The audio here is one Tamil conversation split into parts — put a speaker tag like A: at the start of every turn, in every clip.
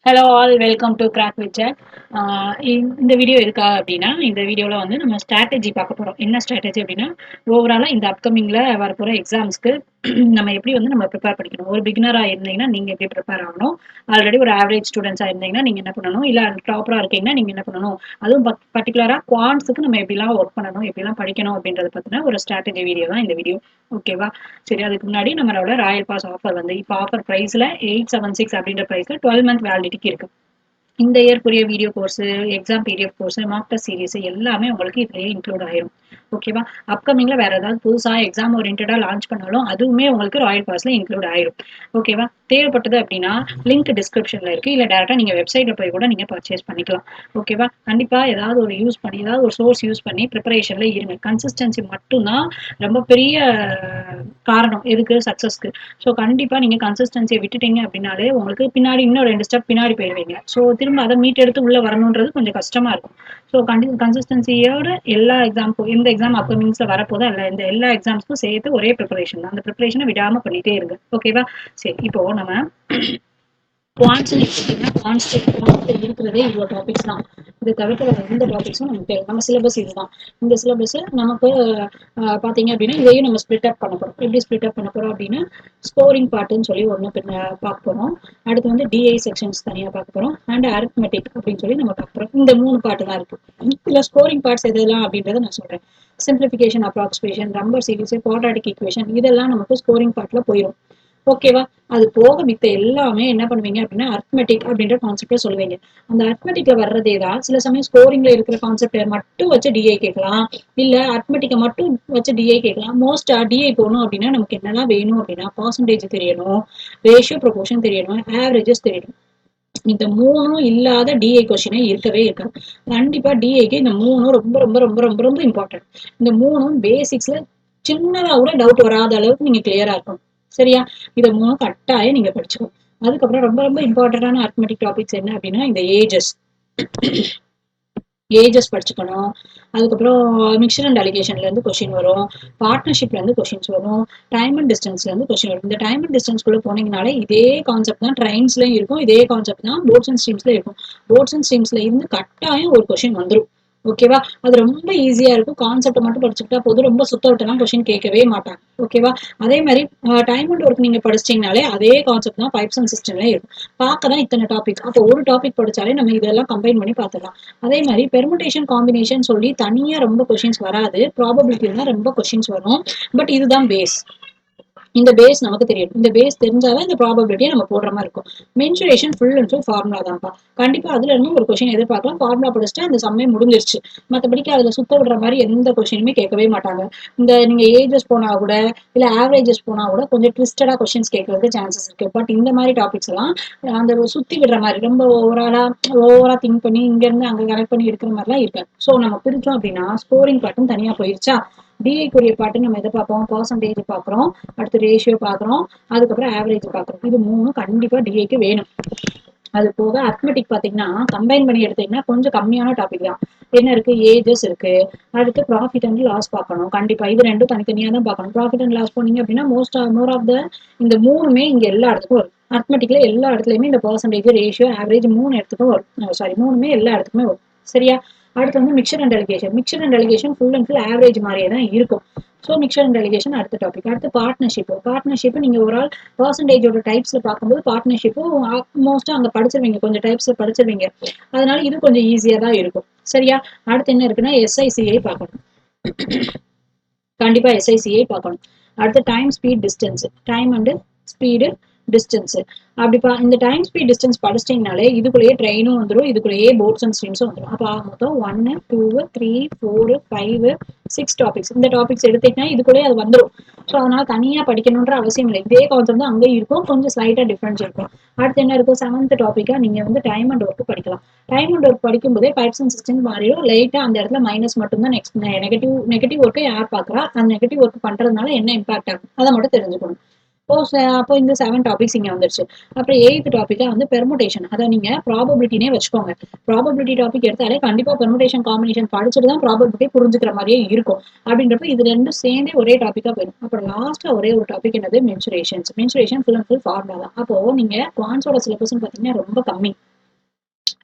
A: Hello all welcome to crack with Jack. இந்த வீடியோ இருக்கா அப்படின்னா இந்த வீடியோவில் வந்து நம்ம ஸ்ட்ராட்டஜி பார்க்க போகிறோம். என்ன ஸ்ட்ராட்டஜி அப்படின்னா ஓவராலாக இந்த அப்கமிங்கில் வரப்போகிற எக்ஸாம்ஸ்க்கு நம்ம எப்படி வந்து நம்ம ப்ரிப்பேர் பண்ணிக்கணும். ஒரு பிகினராக இருந்தீங்கன்னா நீங்கள் எப்படி ப்ரிப்பேர் ஆகணும், ஆல்ரெடி ஒரு ஆவரேஜ் ஸ்டூடெண்ட்ஸாக இருந்தீங்கன்னா நீங்கள் என்ன பண்ணணும், இல்லை டாப்பராக இருக்கீங்கன்னா நீங்கள் என்ன பண்ணணும், அதுவும் பர்டிகுலராக குவான்ஸுக்கு நம்ம எப்படிலாம் ஒர்க் பண்ணணும், எப்படிலாம் படிக்கணும் அப்படின்றத பற்றின ஒரு ஸ்ட்ராட்டஜி வீடியோ தான் இந்த வீடியோ. ஓகேவா? சரி, அதுக்கு முன்னாடி நம்மளோட ராயல் பாஸ் ஆஃபர் வந்து இப்போ ஆஃபர் ப்ரைஸில் 876 அப்படின்ற ப்ரைஸில் 12 மந்த் வேலிடிட்டிக்கு இருக்கு. இந்த இயர்க்குரிய video course, exam PDF course, mock test series எல்லாமே உங்களுக்கு இதுலயே இன்க்ளூட் ஆயிரும். ஓகேவா? அப்கமிங்ல வேற ஏதாவது புதுசா எக்ஸாம் ஓரியன்டா லான்ச் பண்ணாலும் அதுவுமே உங்களுக்கு ராயல் பாஸ்ல இன்க்ளூட் ஆயிரும். ஓகேவா? தேவைப்பட்டது அப்படின்னா லிங்க் டிஸ்கிரிப்ஷன்ல இருக்கு, இல்ல டைரக்டா நீங்க வெப்சைட்ல போய் கூட நீங்க பர்ச்சேஸ் பண்ணிக்கலாம். ஓகேவா? கண்டிப்பா ஏதாவது ஒரு யூஸ் பண்ணி, ஏதாவது ஒரு சோர்ஸ் யூஸ் பண்ணி ப்ரிப்பரேஷன்ல இருங்க. கன்சிஸ்டன்சி மட்டும்தான் ரொம்ப பெரிய காரணம் எதுக்கு சக்சஸ்க்கு. ஸோ கண்டிப்பா நீங்க கன்சிஸ்டன்சியை விட்டுட்டீங்க அப்படின்னாலே உங்களுக்கு பின்னாடி இன்னும் 2 ஸ்டெப் பின்னாடி போயிடுவீங்க. ஸோ திரும்ப அதை மீட் எடுத்து உள்ள வரணுன்றது கொஞ்சம் கஷ்டமா இருக்கும். ஸோ கன்சிஸ்டன்சியோட எல்லா எக்ஸாமுக்கும், எந்த எக்ஸாம் அப்கமிங்ஸ்ல வரப்போதோ அல்ல, இந்த எல்லா எக்ஸாம்ஸ்க்கும் சேர்த்து ஒரே ப்ரிப்பரேஷன் தான். அந்த ப்ரிப்பரேஷனை விடாம பண்ணிட்டே இருங்க. ஓகேவா? சரி, இப்போ நம்ம குவான்ட்ஸ்னு எடுத்துக்கிட்டீங்கன்னா குவான்ட்ஸ்ல இருக்கிறதே இவ்வளோ டாபிக்ஸ் தான். இதை தவிர்த்து வேற எந்த டாபிக்ஸும் நமக்கு தேவை. நம்ம சிலபஸ் இதுதான். இந்த சிலபஸ் நமக்கு பார்த்தீங்க அப்படின்னா இதையும் நம்ம ஸ்பிளிட் அப் பண்ண போகிறோம். எப்படி ஸ்பிளிட் அப் பண்ண போகிறோம் அப்படின்னா ஸ்கோரிங் பார்ட்டுன்னு சொல்லி ஒன்று பார்க்க போகிறோம். அடுத்து வந்து டிஐ செக்ஷன்ஸ் தனியாக பார்க்க போகிறோம். அண்ட் அரித்மெட்டிக் அப்படின்னு சொல்லி நம்ம பார்க்க போகிறோம். இந்த 3 பார்ட்டு தான் இருக்கு. இதில் ஸ்கோரிங் பார்ட்ஸ் எதெல்லாம் அப்படின்றத நான் சொல்கிறேன். Simplification, approximation, number series, quadratic equation இதெல்லாம் நமக்கு ஸ்கோரிங் பார்ட்ல போயிடும். ஓகேவா? அது போக மித்த எல்லாமே என்ன பண்ணுவீங்க அப்படின்னா அர்த்மெட்டிக் அப்படின்ற கான்செப்டை சொல்லுவீங்க. அந்த அர்த்மெட்டிக்ல வர்றதே தான் சில சமயம் ஸ்கோரிங்ல இருக்கிற கான்செப்டை மட்டும் வச்சு டிஐ கேட்கலாம், இல்ல அர்த்மெட்டிக்கை மட்டும் வச்சு டிஐ கேட்கலாம். மோஸ்டா டிஐ போகணும் அப்படின்னா நமக்கு என்னெல்லாம் வேணும் அப்படின்னா பர்சன்டேஜ் தெரியணும், ரேஷியோ ப்ரொபோர்ஷன் தெரியணும், ஆவரேஜஸ் தெரியணும். இந்த 3ம் இல்லாத டிஐ கொஸ்டினே இருக்கவே இருக்காது. கண்டிப்பா டிஐக்கு இந்த 3ம் ரொம்ப ரொம்ப ரொம்ப ரொம்ப ரொம்ப இம்பார்ட்டன்ட். இந்த 3ம் பேசிக்ஸ்ல சின்னதா கூட டவுட் வராத அளவுக்கு நீங்க கிளியரா இருக்கணும். சரியா? இதை 3ம் கட்டாயம் நீங்க படிச்சுக்கணும். அதுக்கப்புறம் ரொம்ப ரொம்ப இம்பார்ட்டன்டான அரித்மெட்டிக் டாபிக்ஸ் என்ன அப்படின்னா இந்த ஏஜஸ் படிச்சுக்கணும். அதுக்கப்புறம் மிக்சர் அண்ட் அலிகேஷன்ல இருந்து கொஸ்டின் வரும், பார்ட்னர்ஷிப்ல இருந்து கொஸ்டின்ஸ் வரும், டைம் அண்ட் டிஸ்டன்ஸ்ல இருந்து கொஸ்டின் வரும். இந்த டைம் அண்ட் டிஸ்டன்ஸ்குள்ள போனீங்கனாலே இதே கான்செப்ட் தான் ட்ரெயின்ஸ்லயும் இருக்கும், இதே கான்செப்ட் தான் போட்ஸ் அண்ட் ஸ்ட்ரீம்ஸ்ல இருக்கும். போட்ஸ் அண்ட் ஸ்ட்ரீம்ஸ்ல இருந்து கட்டாயம் ஒரு கொஸ்டின் வந்துடும். ஓகேவா? அது ரொம்ப ஈஸியா இருக்கும். கான்செப்ட் மட்டும் படிச்சுக்கிட்டா போதும். ரொம்ப சுத்த விட்டெல்லாம் கொஸ்டின் கேட்கவே மாட்டாங்க. ஓகேவா? அதே மாதிரி டைம் அண்ட் ஒர்க் நீங்க படிச்சிட்டீங்கனாலே அதே கான்செப்ட் தான் பைப்ஸ் அண்ட் சிஸ்டம்ல இருக்கும். பார்க்க தான் இத்தனை டாபிக். அப்போ ஒரு டாபிக் படிச்சாலே நம்ம இதெல்லாம் கம்பைன் பண்ணி பார்த்துக்கலாம். அதே மாதிரி பெர்முடேஷன் காம்பினேஷன் சொல்லி தனியா ரொம்ப கொஸ்டின்ஸ் வராது. ப்ராபபிலிட்டி தான் ரொம்ப கொஸ்டின்ஸ் வரும். பட் இதுதான் பேஸ். இந்த பேஸ் நமக்கு தெரியும். இந்த பேஸ் தெரிஞ்சாதான் இந்த ப்ராபபிலிட்டியை நம்ம போடுற மாதிரி இருக்கும். Mensuration full and full formula தான்ப்பா. கண்டிப்பா அதுல இருந்து ஒரு கொஸ்டின் எதிர்பார்க்கலாம். ஃபார்முலா படிச்சுட்டு அந்த சமயம் முடிஞ்சிருச்சு. மற்றபடிக்கு அதுல சுத்த விடுற மாதிரி எந்த கொஸ்டினுமே கேட்கவே மாட்டாங்க. இந்த நீங்க ஏஜஸ் போனா கூட, இல்ல ஆவரேஜஸ் போனா கூட கொஞ்சம் ட்விஸ்டடா கொஸ்டின்ஸ் கேட்கறதுக்கு சான்சஸ் இருக்கு. பட் இந்த மாதிரி டாபிக்ஸ் எல்லாம் அந்த சுத்தி விடுற மாதிரி ரொம்ப ஓவரா திங்க் பண்ணி இங்க இருந்து அங்க கனெக்ட் பண்ணி எடுக்கிற மாதிரிலாம் இருக்காது. ஸோ நம்ம பிரிச்சோம் அப்படின்னா ஸ்கோரிங் பாட்டும் தனியா போயிருச்சா, டிஐக்குரிய பாட்டு நம்ம எதை பார்ப்போம், பர்சன்டேஜ் பார்க்குறோம், அடுத்து ரேஷியோ பார்க்குறோம், அதுக்கப்புறம் ஆவரேஜ் பார்க்குறோம். இது 3ம் கண்டிப்பா டிஐக்கு வேணும். அது போக அர்த்மெட்டிக் பார்த்தீங்கன்னா கம்பைன் பண்ணி எடுத்தீங்கன்னா கொஞ்சம் கம்மியான டாபிக் தான். என்ன இருக்கு, ஏஜஸ் இருக்கு, அடுத்து ப்ராஃபிட் அண்ட் லாஸ் பார்க்கணும். கண்டிப்பா இது ரெண்டும் தனித்தனியா தான் பார்க்கணும். ப்ராஃபிட் அண்ட் லாஸ் போனீங்க அப்படின்னா மோர் ஆஃப் த இந்த 3மே இங்க எல்லா இடத்துக்கும் வரும். அர்த்மெட்டிக்ல எல்லா இடத்துலயுமே இந்த பர்சன்டேஜ், ரேஷியோ, ஆவரேஜ் 3 இடத்துக்கும் வரும். சாரி, 3மே எல்லா இடத்துக்குமே வரும். சரியா? அடுத்து வந்து mixer and allegation. Mixer and allegation full and full average மாதிரியே தான் இருக்கும். ஸோ மிக்சர் அண்ட் அலிகேஷன் அடுத்த டாபிக். அடுத்து பார்ட்னர்ஷிப் நீங்க ஒரு ஆள் பர்சன்டேஜோட டைப்ஸ்ல பார்க்கும்போது பார்ட்னர்ஷிப்பும் மோஸ்டா அங்க படிச்சிருவீங்க, கொஞ்சம் டைப்ஸ்ல படிச்சிருவீங்க. அதனால இது கொஞ்சம் ஈஸியா தான் இருக்கும். சரியா? அடுத்து என்ன இருக்குன்னா எஸ்ஐசிஐ பார்க்கணும். கண்டிப்பா எஸ்ஐசிஐ பார்க்கணும். அடுத்து time speed distance, time and speed distance. அப்படிப்பா இந்த டைம் ஸ்பீட் டிஸ்டன்ஸ் படிச்சிட்டிங்கனாலே இதுக்குள்ளேயே ட்ரெயினும் வந்துடும், இதுக்குள்ளேயே போட்ஸ் அண்ட் ஸ்ட்ரீம்ஸும் வந்துடும். அப்போ மொத்தம் 1 2 3 4 5 6 டாபிக்ஸ். இந்த டாபிக்ஸ் எடுத்தீங்கன்னா இதுக்குள்ளேயே அது வந்துடும். ஸோ அதனால தனியா படிக்கணுன்ற அவசியம் இல்லை. இதே கான்செப்ட் தான் அங்கேயும் இருக்கும், கொஞ்சம் ஸ்லைட்டா டிஃபரன்ஸ் இருக்கும். அடுத்து என்ன இருக்கும், 7th டாபிக்கா நீங்க வந்து டைம் அண்ட் ஒர்க் படிக்கலாம். டைம் அண்ட் ஒர்க் படிக்கும் போதே பைப்ஸ் அண்ட் சிஸ்டம் மாறிடும். லைட்டா அந்த இடத்துல மைனஸ் மட்டும் தான். நெக்ஸ்ட் நெகட்டிவ் ஒர்க்கை யார் பாக்குறா, அந்த நெகட்டிவ் ஒர்க் பண்றதுனால என்ன இம்பாக்ட் ஆகும் அதை மட்டும் தெரிஞ்சுக்கணும். அப்போ இந்த 7 டாபிக்ஸ் இங்க வந்துருச்சு. அப்புறம் 8th டாபிக்கா வந்து பெர்முடேஷன். அதை நீங்க ப்ராபபிலிட்டினே வச்சுக்கோங்க. ப்ராபபிலிட்டி டாபிக் எடுத்தாலே கண்டிப்பா பெர்முடேஷன் காம்பினேஷன் படிச்சுட்டு தான் ப்ராபபிலிட்டி புரிஞ்சுக்கிற மாதிரியே இருக்கும். அப்படின்றப்ப இது ரெண்டும் சேர்ந்தே ஒரே டாபிக்கா போயிடும். அப்புறம் லாஸ்ட்ல ஒரே ஒரு டாபிக் என்னது, mensuration full and full formula தான். அப்போ நீங்க குவான்ஸோட சிலபஸ் பாத்தீங்கன்னா ரொம்ப கம்மி.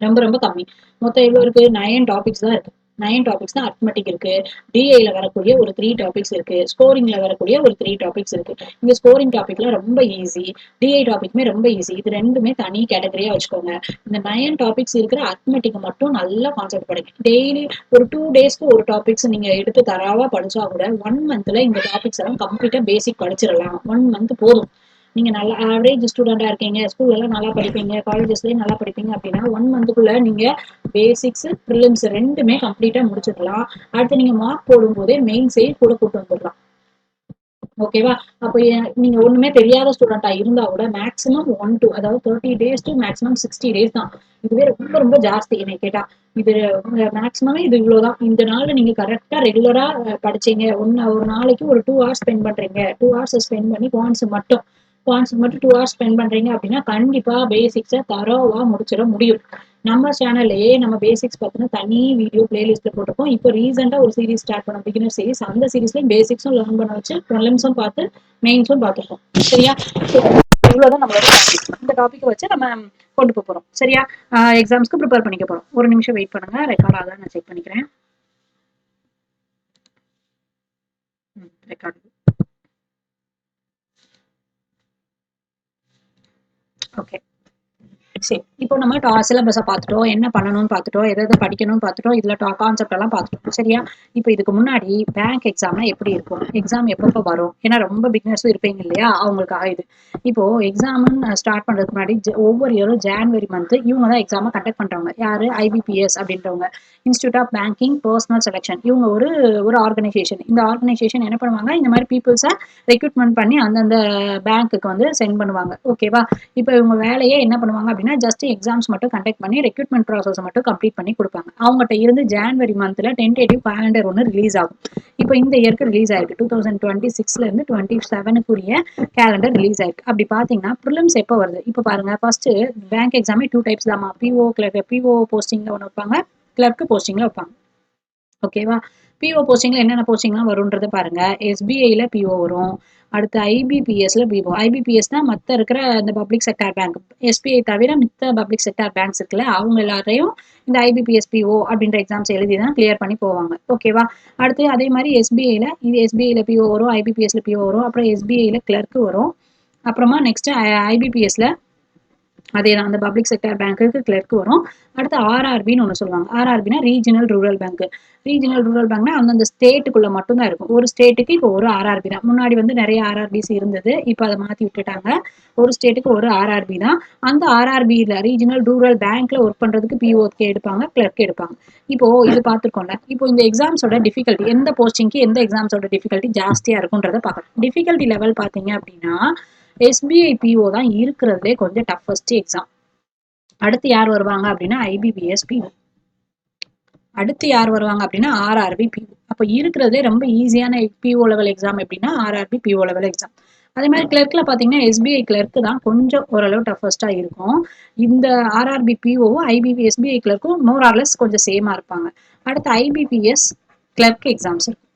A: ரொம்ப ரொம்ப கம்மி. மொத்தம் எவ்வளோ இருக்கு? 9 டாபிக்ஸ் தான் இருக்கு. 9 டாபிக்ஸ் தான் அரித்மெட்டிக் இருக்கு. டிஐல வரக்கூடிய ஒரு 3 டாபிக்ஸ் இருக்கு. ஸ்கோரிங்ல வரக்கூடிய ஒரு 3 டாபிக்ஸ் இருக்கு. இந்த ஸ்கோரிங் டாபிக்ல ரொம்ப ஈஸி. டிஐ டாபிக்குமே ரொம்ப ஈஸி. இது 2மே தனி கேட்டகரியா வச்சுக்கோங்க. இந்த 9 டாபிக்ஸ் இருக்கிற அரித்மெட்டிக் மட்டும் நல்லா கான்செப்ட் படிங்க. டெய்லி ஒரு 2 டேஸ்க்கு ஒரு டாபிக்ஸ் நீங்க எடுத்து தராவா படிச்சா கூட 1 மந்த்ல இந்த டாபிக்ஸ் எல்லாம் கம்ப்ளீட்டா பேசிக் படிச்சிடலாம். 1 மந்த் போதும். நீங்க நல்லா ஆவரேஜ் ஸ்டூடெண்டா இருக்கீங்க, ஸ்கூல்ல எல்லாம் நல்லா படிப்பீங்க, காலேஜஸ்லயும் நல்லா படிப்பீங்க அப்படின்னா 1 மந்த்துக்குள்ள நீங்க பேசிக்ஸ், ப்ரிலிம்ஸ் 2மே கம்ப்ளீட்டா முடிச்சிடலாம். அடுத்து நீங்க மார்க் போடும்போதே மெயின்ஸையும் கூட கூட்டு வந்துடலாம். ஓகேவா? அப்ப நீங்க ஒண்ணுமே தெரியாத ஸ்டூடெண்டா இருந்தா கூட மேக்ஸிமம் 1 to அதாவது 30 டேஸ் டு மேக்ஸிமம் 60 டேஸ் தான். இதுவே ரொம்ப ரொம்ப ஜாஸ்தி என்னை கேட்டா. இது மேக்ஸிமமே இது இவ்வளவுதான். இந்த நாள்ல நீங்க கரெக்டா ரெகுலரா படிச்சீங்க. ஒரு நாளைக்கு ஒரு 2 ஹவர்ஸ் ஸ்பெண்ட் பண்றீங்க. 2 ஹவர்ஸ் ஸ்பெண்ட் பண்ணி குவான்ட்ஸ் மட்டும் 2 ஹவர்ஸ் ஸ்பெண்ட் பண்றீங்க அப்படின்னா கண்டிப்பா பேசிக்ஸை தரோவா முடிச்சிட முடியும். நம்ம சேனல்லையே நம்ம பேசிக்ஸ் பத்தின தனி வீடியோ பிளேலிஸ்ட்ல போட்டிருக்கோம். இப்போ ரீசெண்டா ஒரு சீரிஸ் ஸ்டார்ட் பண்ண பிகினர் சீரிஸ். அந்த சீரிஸ்லயும் பேசிக்ஸும் லேர்ன் பண்ண வச்சு ப்ரிலிம்ஸும் பார்த்து மெயின்ஸும் பார்த்துருக்கோம். சரியா? இவ்வளவுதான் நம்மளோட டாபிக். இந்த டாபிக் வச்சு நம்ம கொண்டு போறோம். சரியா? எக்ஸாம்ஸ்க்கு ப்ரிப்பேர் பண்ணிக்க போறோம். ஒரு நிமிஷம் வெயிட் பண்ணுங்க. ரெக்கார்ட் ஆகுதா நான் செக் பண்ணிக்கிறேன். ரெக்கார்ட். ஓகே. சரி. இப்போ நம்ம சிலபஸை பார்த்துட்டோம், என்ன பண்ணணும்னு பார்த்துட்டோம், எதை படிக்கணும்னு பார்த்துட்டோம், இதுல கான்செப்ட் எல்லாம் பார்த்துட்டோம். சரியா? இப்போ இதுக்கு முன்னாடி பேங்க் எக்ஸாம்னா எப்படி இருக்கும், எக்ஸாம் எப்பப்போ வரும், ஏன்னா ரொம்ப பிகினர்ஸும் இருப்பீங்க இல்லையா, அவங்களுக்காக இது. இப்போ எக்ஸாம்னு ஸ்டார்ட் பண்றதுக்கு முன்னாடி ஒவ்வொரு இயரும் ஜான்வரி மந்த் இவங்க தான் எக்ஸாமை கண்டக்ட் பண்றவங்க. யாரு? ஐபிபிஎஸ் அப்படின்றவங்க, institute of banking personnel selection. இவங்க ஒரு ஒரு ஆர்கனைசேஷன். இந்த ஆர்கனைசேஷன் என்ன பண்ணுவாங்க, இந்த மாதிரி பீப்புள்ஸை ரெக்ரூட்மெண்ட் பண்ணி அந்தந்த பேங்க்குக்கு வந்து சென்ட் பண்ணுவாங்க. ஓகேவா? இப்போ இவங்க வேலையே என்ன பண்ணுவாங்க அப்படின்னா ஜஸ்ட் எக்ஸாம்ஸ் மட்டும் கண்டக்ட் பண்ணி ரெக்ரூட்மெண்ட் ப்ராசஸ் மட்டும் கம்ப்ளீட் பண்ணி கொடுப்பாங்க. அவங்ககிட்ட இருந்து ஜான்வரி மந்த்ல டென்டேட்டிவ் கேலண்டர் ஒன்று ரிலீஸ் ஆகும். இப்போ இந்த இயருக்கு ரிலீஸ் ஆயிருக்கு. 2026ல இருந்து 27க்குரிய கேலண்டர் ரிலீஸ் ஆயிருக்கு. அப்படி பாத்தீங்கன்னா ப்ரிலிம்ஸ் எப்போ வருது? இப்போ பாருங்க, ஃபர்ஸ்ட் பேங்க் எக்ஸாமே 2 டைப்ஸ் தாமா. பிஓ போஸ்டிங்ல ஒன்று வைப்பாங்க, கிளர்க் போஸ்டிங்ல வைப்பாங்க. ஓகேவா? பிஓ போஸ்டிங்ல என்னென்ன போஸ்டிங்லாம் வரும்ன்றத பாருங்க. எஸ்பிஐல பிஓ வரும். அடுத்து ஐபிபிஎஸ்ல பிஓ. ஐபிபிஎஸ்னா மற்ற இருக்கிற இந்த பப்ளிக் செக்டார் பேங்க். எஸ்பிஐ தவிர மித்த பப்ளிக் செக்டார் பேங்க்ஸ் இருக்குல்ல, அவங்க எல்லாரையும் இந்த ஐபிபிஎஸ் பிஓ அப்படின்ற எக்ஸாம்ஸ் எழுதி தான் கிளியர் பண்ணி போவாங்க. ஓகேவா? அடுத்து அதே மாதிரி எஸ்பிஐல பிஓ வரும், ஐபிபிஎஸ்ல பிஓ வரும், அப்புறம் எஸ்பிஐல கிளர்க் வரும். அப்புறமா நெக்ஸ்ட் ஐபிபிஎஸ்ல அதே தான், அந்த பப்ளிக் செக்டர் பேங்க்குக்கு கிளர்க் வரும். அடுத்து ஆர்ஆர்பின்னு ஒன்று சொல்லுவாங்க. ஆர்ஆர்பினா regional rural bank. Regional rural பேங்க்னா அந்தந்த ஸ்டேட்டுக்குள்ள மட்டும்தான் இருக்கும். ஒரு ஸ்டேட்டுக்கு இப்போ ஒரு ஆர்ஆர்பி தான். முன்னாடி வந்து நிறைய ஆர்ஆர்பிஸ் இருந்தது, இப்போ அதை மாற்றி விட்டுட்டாங்க. ஒரு ஸ்டேட்டுக்கு ஒரு ஆர்ஆர்பி தான். அந்த ஆர்ஆர்பியில் ரீஜனல் ரூரல் பேங்க்ல ஒர்க் பண்ணுறதுக்கு பிஓக்கு எடுப்பாங்க, கிளர்க் எடுப்பாங்க. இப்போ இது பார்த்துருக்கோம்ல. இப்போ இந்த எக்ஸாம்ஸோட டிஃபிகல்ட்டி, எந்த போஸ்டிங்க்கு எந்த எக்ஸாம்ஸோட டிஃபிகல்ட்டி ஜாஸ்தியாக இருக்குன்றதை பார்க்கலாம். டிஃபிகல்ட்டி லெவல் பார்த்தீங்க அப்படின்னா எஸ்பிஐ பிஓ தான் இருக்கிறதுலே கொஞ்சம் டஃபஸ்ட் எக்ஸாம். அடுத்து யார் வருவாங்க அப்படின்னா ஐபிபிஎஸ் பிஓ. அடுத்து யார் வருவாங்க அப்படின்னா ஆர்ஆர்பி பிஓ. அப்போ இருக்கிறதுலே ரொம்ப ஈஸியான பிஓ லெவல் எக்ஸாம் எப்படின்னா ஆர்ஆர்பி பிஓ லெவல் எக்ஸாம். அதே மாதிரி கிளர்க்ல பார்த்தீங்கன்னா எஸ்பிஐ கிளர்க் தான் கொஞ்சம் ஓரளவு டஃபஸ்டா இருக்கும். இந்த ஆர்ஆர்பி பிஓவும் ஐபிபி எஸ்பிஐ கிளர்க்கும் மோர் ஆர்லெஸ் கொஞ்சம் சேமா இருப்பாங்க. அடுத்து ஐபிபிஎஸ் கிளர்க் எக்ஸாம்ஸ் இருக்கும்.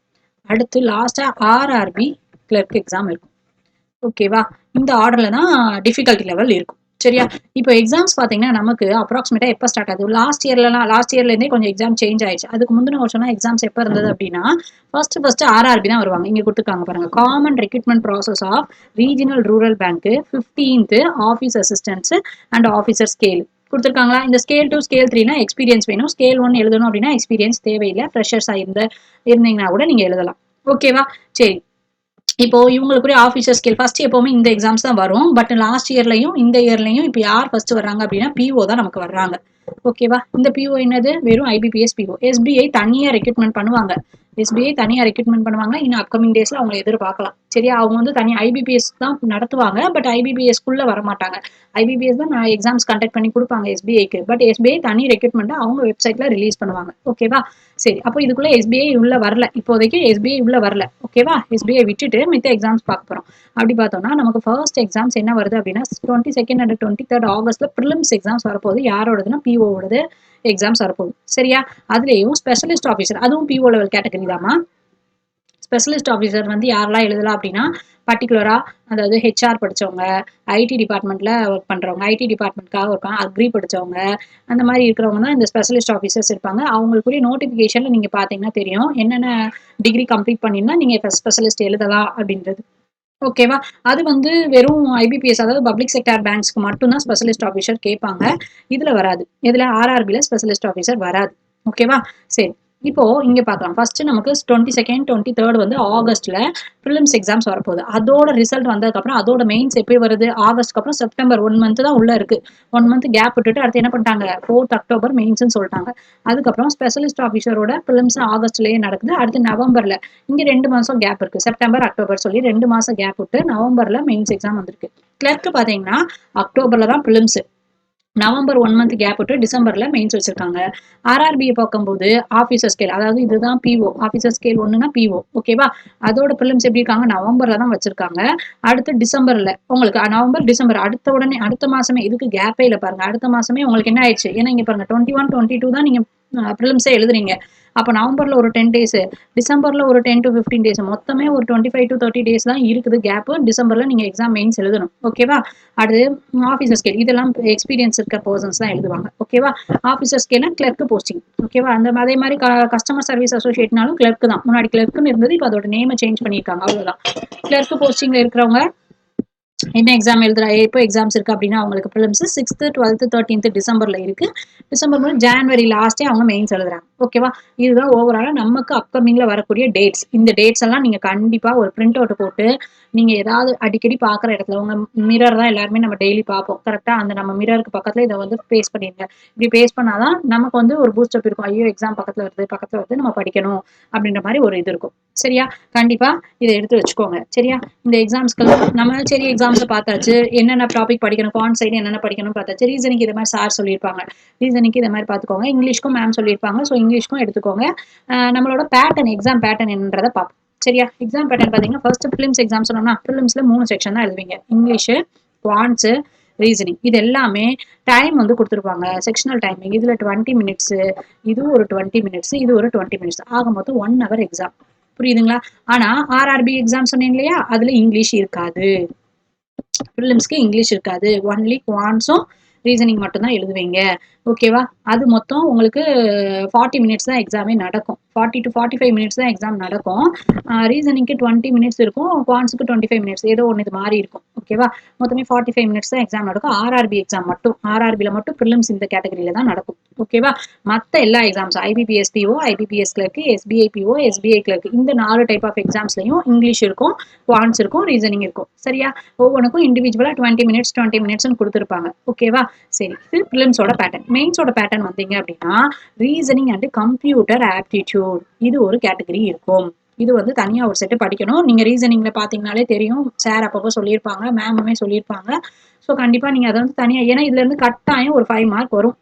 A: அடுத்து லாஸ்டா ஆர்ஆர்பி கிளர்க் எக்ஸாம் இருக்கும். ஓகேவா? இந்த ஆர்டர்ல தான் டிஃபிகல்ட்டி லெவல் இருக்கும். சரியா? இப்போ எக்ஸாம்ஸ் பார்த்தீங்கன்னா நமக்கு அப்ராக்சிமேட்டா எப்போ ஸ்டார்ட் ஆகுது? லாஸ்ட் இயர்லேருந்தே கொஞ்சம் எக்ஸாம் சேஞ்ச் ஆயிடுச்சு. அதுக்கு முந்தின வருஷம்னா எக்ஸாம்ஸ் எப்போ இருந்தது அப்படின்னா ஃபர்ஸ்ட் ஆர்ஆர்பி தான் வருவாங்க. இங்கே கொடுத்துருக்காங்க பாருங்க, common recruitment process of regional rural bank 15th office assistants and officer scale கொடுத்துருக்காங்களா? இந்த ஸ்கேல் 2 ஸ்கேல் 3னா எக்ஸ்பீரியன்ஸ் வேணும். ஸ்கேல் 1 எழுதணும் அப்படின்னா எக்ஸ்பீரியன்ஸ் தேவையில்லை. ஃப்ரெஷர்ஸாக இருந்தீங்கன்னா கூட நீங்க எழுதலாம். ஓகேவா? சரி. இப்போ இவங்களுக்குரிய ஆஃபீஸர் ஸ்கேல் ஃபர்ஸ்ட் எப்பவுமே இந்த எக்ஸாம்ஸ் தான் வரும். பட் லாஸ்ட் இயர்லையும் இந்த இயர்லையும் இப்போ யார் ஃபர்ஸ்ட் வர்றாங்க அப்படின்னா பிஓ தான் நமக்கு வர்றாங்க. ஓகேவா? இந்த பிஓ என்னது? வெறும் ஐபிபிஎஸ் பிஓ. எஸ்பிஐ தனியா ரெக்ரூட்மெண்ட் பண்ணுவாங்க. எஸ்பிஐ தனியா ரெக்ரூட்மெண்ட் பண்ணுவாங்க. இன்னும் அப்கமிங் டேஸ்ல அவங்க எதிர்பார்க்கலாம். சரியா? அவங்க வந்து தனியா ஐபிபிஎஸ் தான் நடத்துவாங்க. பட் ஐபிபிஎஸ்க்குள்ள வர மாட்டாங்க. ஐபிபிஎஸ் தான் எக்ஸாம்ஸ் கண்டக்ட் பண்ணி கொடுப்பாங்க எஸ்பிஐக்கு. பட் எஸ்பிஐ தனி ரெக்ரூட்மெண்ட் அவங்க வெப்சைட்ல ரிலீஸ் பண்ணுவாங்க. ஓகேவா? சரி. அப்போ இதுக்குள்ள எஸ்பிஐ உள்ள வரல. இப்போதைக்கு எஸ்பிஐ உள்ள வரல. ஓகேவா? எஸ்பிஐ விட்டுட்டு மித்த எக்ஸாம்ஸ் பார்க்க போறோம். அப்படி பார்த்தோம்னா நமக்கு ஃபர்ஸ்ட் எக்ஸாம்ஸ் என்ன வருது அப்படின்னா 22 and 23 ஆகஸ்ட்ல ப்ரிலிம்ஸ் எக்ஸாம்ஸ் வரப்போகுது. யாரோடதுன்னா பிஓவோடது எக்ஸாம்ஸ் வரப்போகுது. சரியா? அதுலேயும் ஸ்பெஷலிஸ்ட் ஆஃபீஸர், அதுவும் பிஓ லெவல் கேட்டகரி தாமா. ஸ்பெஷலிஸ்ட் ஆஃபீஸர் வந்து யாரெல்லாம் எழுதலாம் அப்படின்னா பர்டிகுலரா அதாவது ஹெச்ஆர் படிச்சவங்க, ஐடி டிபார்ட்மெண்ட்ல ஒர்க் பண்றவங்க, ஐடி டிபார்ட்மெண்ட்காக ஒர்க் அக்ரி படிச்சவங்க, அந்த மாதிரி இருக்கிறவங்க தான் இந்த ஸ்பெஷலிஸ்ட் ஆஃபீஸர்ஸ் இருப்பாங்க. அவங்களுக்குரிய நோட்டிஃபிகேஷன்ல நீங்க பார்த்தீங்கன்னா தெரியும். என்னென்ன டிகிரி கம்ப்ளீட் பண்ணியிருந்தா நீங்க ஸ்பெஷலிஸ்ட் எழுதலாம் அப்படின்றது. ஓகேவா? அது வந்து வெறும் ஐபிபிஎஸ் அதாவது பப்ளிக் செக்டார் பேங்க்ஸ்க்கு மட்டும் தான் ஸ்பெஷலிஸ்ட் ஆஃபீசர் கேட்பாங்க. இதுல வராது. இதுல ஆர்ஆர்பில ஸ்பெஷலிஸ்ட் ஆஃபீசர் வராது. ஓகேவா? சரி. இப்போ இங்க பார்க்கலாம். ஃபர்ஸ்ட் நமக்கு 22nd, 23rd வந்து ஆகஸ்ட்ல பிரிலிம்ஸ் எக்ஸாம்ஸ் வரப்போகுது. அதோட ரிசல்ட் வந்ததுக்கப்புறம் அதோட மெயின்ஸ் எப்போ வருது? ஆகஸ்ட்க்கு அப்புறம் செப்டம்பர் 1 மந்த் தான் உள்ள இருக்கு. 1 மந்த் கேப் விட்டுட்டு அடுத்து என்ன பண்ணிட்டாங்க? 4th அக்டோபர் மெயின்ஸ்ன்னு சொல்லிட்டாங்க. அதுக்கப்புறம் ஸ்பெஷலிஸ்ட் ஆஃபீஸரோட பிரிலிம்ஸ் ஆகஸ்ட்லயே நடக்குது. அடுத்து நவம்பர்ல இங்க 2 மாசம் கேப் இருக்கு. செப்டம்பர், அக்டோபர் சொல்லி 2 மாசம் கேப் விட்டு நவம்பர்ல மெயின்ஸ் எக்ஸாம் வந்திருக்கு. கிளர்க் பாத்தீங்கன்னா அக்டோபர்ல தான் பிலிம்ஸ். நவம்பர் 1 மந்த் கேப் விட்டு டிசம்பர்ல மெயின்ஸ் வச்சிருக்காங்க. ஆர்ஆர்பியை பார்க்கும்போது ஆஃபீஸர் ஸ்கேல் அதாவது இதுதான் பிஓ ஆஃபீஸர் ஸ்கேல் 1னா பிஓ ஓகேவா. அதோட பிலிம்ஸ் எப்படி இருக்காங்க? நவம்பர்ல தான் வச்சிருக்காங்க. அடுத்து டிசம்பர்ல உங்களுக்கு நவம்பர் டிசம்பர் அடுத்த உடனே அடுத்த மாசமே இதுக்கு கேப்பே இல்லை பாருங்க. அடுத்த மாசமே உங்களுக்கு என்ன ஆயிடுச்சு? ஏன்னா இங்க பாருங்க 21, 22 தான் நீங்க பிலிம்ஸே எழுதுறீங்க. அப்போ நவம்பர்ல ஒரு 10 டேஸ், டிசம்பர்ல ஒரு 10 to 15 டேஸ், மொத்தமே ஒரு 25 to 30 டேஸ் தான் இருக்குது கேப். டிசம்பர்ல நீங்க எக்ஸாம் மெயின்ஸ் எழுதணும். ஓகேவா. அடுத்து ஆஃபீஸர் ஸ்கேல் இதெல்லாம் எக்ஸ்பீரியன்ஸ் இருக்க பர்சன்ஸ் தான் எழுதுவாங்க. ஓகேவா. ஆஃபீஸர் ஸ்கேல்னா கிளர்க் போஸ்டிங். ஓகேவா. அந்த அதே மாதிரி கஸ்டமர் சர்வீஸ் அசோசியேட்னாலும் கிளர்க் தான். முன்னாடி கிளர்க்னு இருந்தது, இப்போ அதோட நேமை சேஞ்ச் பண்ணியிருக்காங்க. அவ்வளவுதான். கிளர்க் போஸ்டிங்ல இருக்கிறவங்க என்ன எக்ஸாம் எழுதுறா எப்போ எக்ஸாம்ஸ் இருக்கு அப்படின்னா அவங்களுக்கு ப்ரிலிம்ஸ் 6th, 12th, 13th டிசம்பர்ல இருக்கு. டிசம்பர் முடிஞ்சு ஜான்வரி லாஸ்டே அவங்க மெயின்ஸ் எழுதுறாங்க. ஓகேவா. இதுதான் ஓவராலா நமக்கு அப்கமிங்ல வரக்கூடிய டேட்ஸ். இந்த டேட்ஸ் எல்லாம் நீங்க கண்டிப்பா ஒரு பிரிண்ட் அவுட் போட்டு நீங்க ஏதாவது அடிக்கடி பாக்குற இடத்துல உங்க மிரர் தான் எல்லாருமே நம்ம டெய்லி பார்ப்போம் கரெக்டா. அந்த நம்ம மிரருக்கு பக்கத்துல இதை வந்து பேஸ்ட் பண்ணிருங்க. இப்படி பேஸ்ட் பண்ணாதான் நமக்கு வந்து ஒரு பூஸ்டப் இருக்கும். ஐயோ எக்ஸாம் பக்கத்துல வருது நம்ம படிக்கணும் அப்படின்ற மாதிரி ஒரு இது இருக்கும். சரியா. கண்டிப்பா இதை எடுத்து வச்சுக்கோங்க. சரியா. இந்த எக்ஸாம்ஸ்க்கு நம்ம சரி எக்ஸாம்ஸ் பார்த்தாச்சு. என்னென்ன டாபிக் படிக்கணும், குவான்ட் சைடு என்னென்ன படிக்கணும் பார்த்தாச்சு. ரீசனிங் இதை மாதிரி சார் சொல்லியிருப்பாங்க. ரீசனிங்க்கு இதை மாதிரி பார்த்துக்கோங்க. இங்கிலீஷ்க்கும் மேம் சொல்லியிருப்பாங்க. ஸோ இங்கிலீஷ்க்கும் எடுத்துக்கோங்க. நம்மளோட பேட்டர்ன் எக்ஸாம் பேட்டர்ன் என்னன்றதை பார்ப்போம். சரியா. எக்ஸாம் பேட்டர்ன் பார்த்தீங்கன்னா ஃபர்ஸ்ட் பிலிம்ஸ் எக்ஸாம் சொன்னோம்னா பிலிம்ஸ்ல 3 செக்ஷன் தான் எழுதுவீங்க. English, quants, reasoning. இது எல்லாமே டைம் வந்து கொடுத்துருப்பாங்க. செக்ஷனல் டைமிங் இதுல 20 மினிட்ஸ், இது ஒரு 20 மினிட்ஸ், இது ஒரு 20 மினிட்ஸ், ஆக மொத்தம் 1 hour எக்ஸாம். புரியுதுங்களா. ஆனா ஆர்ஆர்பி எக்ஸாம் சொன்னேன் இல்லையா, அதுல இங்கிலீஷ் இருக்காது. ப்ரிலிம்ஸ்க்கு இங்கிலீஷ் இருக்காது. ஒன்லி குவான்ட்ஸும் ரீசனிங் மட்டும் தான் எழுதுவீங்க. ஓகேவா. அது மொத்தம் உங்களுக்கு 40 மினிட்ஸ் தான் எக்ஸாமே நடக்கும். 40 to 45 மினிட்ஸ் தான் எக்ஸாம் நடக்கும். ரீசனிங்க்கு 20 மினிட்ஸ் இருக்கும். குவான்ட்ஸுக்கு 25 மினிட்ஸ் ஏதோ ஒன்று இது மாதிரி இருக்கும். ஓகேவா. மொத்தமே 45 மினிட்ஸ் தான் எக்ஸாம் நடக்கும். ஆர்ஆர்பி எக்ஸாம் மட்டும் ஆர்ஆர்பியில் மட்டும் ப்ரிலிம்ஸ் இந்த கேட்டகரியில தான் நடக்கும். ஓகேவா. மற்ற எல்லா exams IBPS PO, IBPS clerk, SBI PO, SBI clerk இந்த 4 டைப் ஆஃப் எக்ஸாம்ஸ்லையும் இங்கிலீஷ் இருக்கும், குவான்ட்ஸ் இருக்கும், ரீசனிங் இருக்கும். சரியா. ஒவ்வொன்றுக்கும் இண்டிவிஜுவலா 20 மினிட்ஸ் 20 மினிட்ஸ்னு கொடுத்துருப்பாங்க. ஓகேவா. சரி. இது ப்ரிலிம்ஸோட பேட்டர்ன். மெயின்ஸோட பேட்டர்ன் வந்தீங்க அப்படின்னா ரீசனிங் அண்ட் கம்ப்யூட்டர் ஆப்டிடியூட் இது ஒரு கேட்டகரி இருக்கும். இது வந்து தனியா ஒரு செட்டு படிக்கணும். நீங்க ரீசனிங்ல பாத்தீங்கன்னாலே தெரியும். சார் அப்பப்போ சொல்லியிருப்பாங்க, மேமுமே சொல்லியிருப்பாங்க. ஸோ கண்டிப்பா நீங்க அதை வந்து தனியா ஏன்னா இதுல இருந்து கட்டாயம் ஒரு 5 மார்க் வரும்.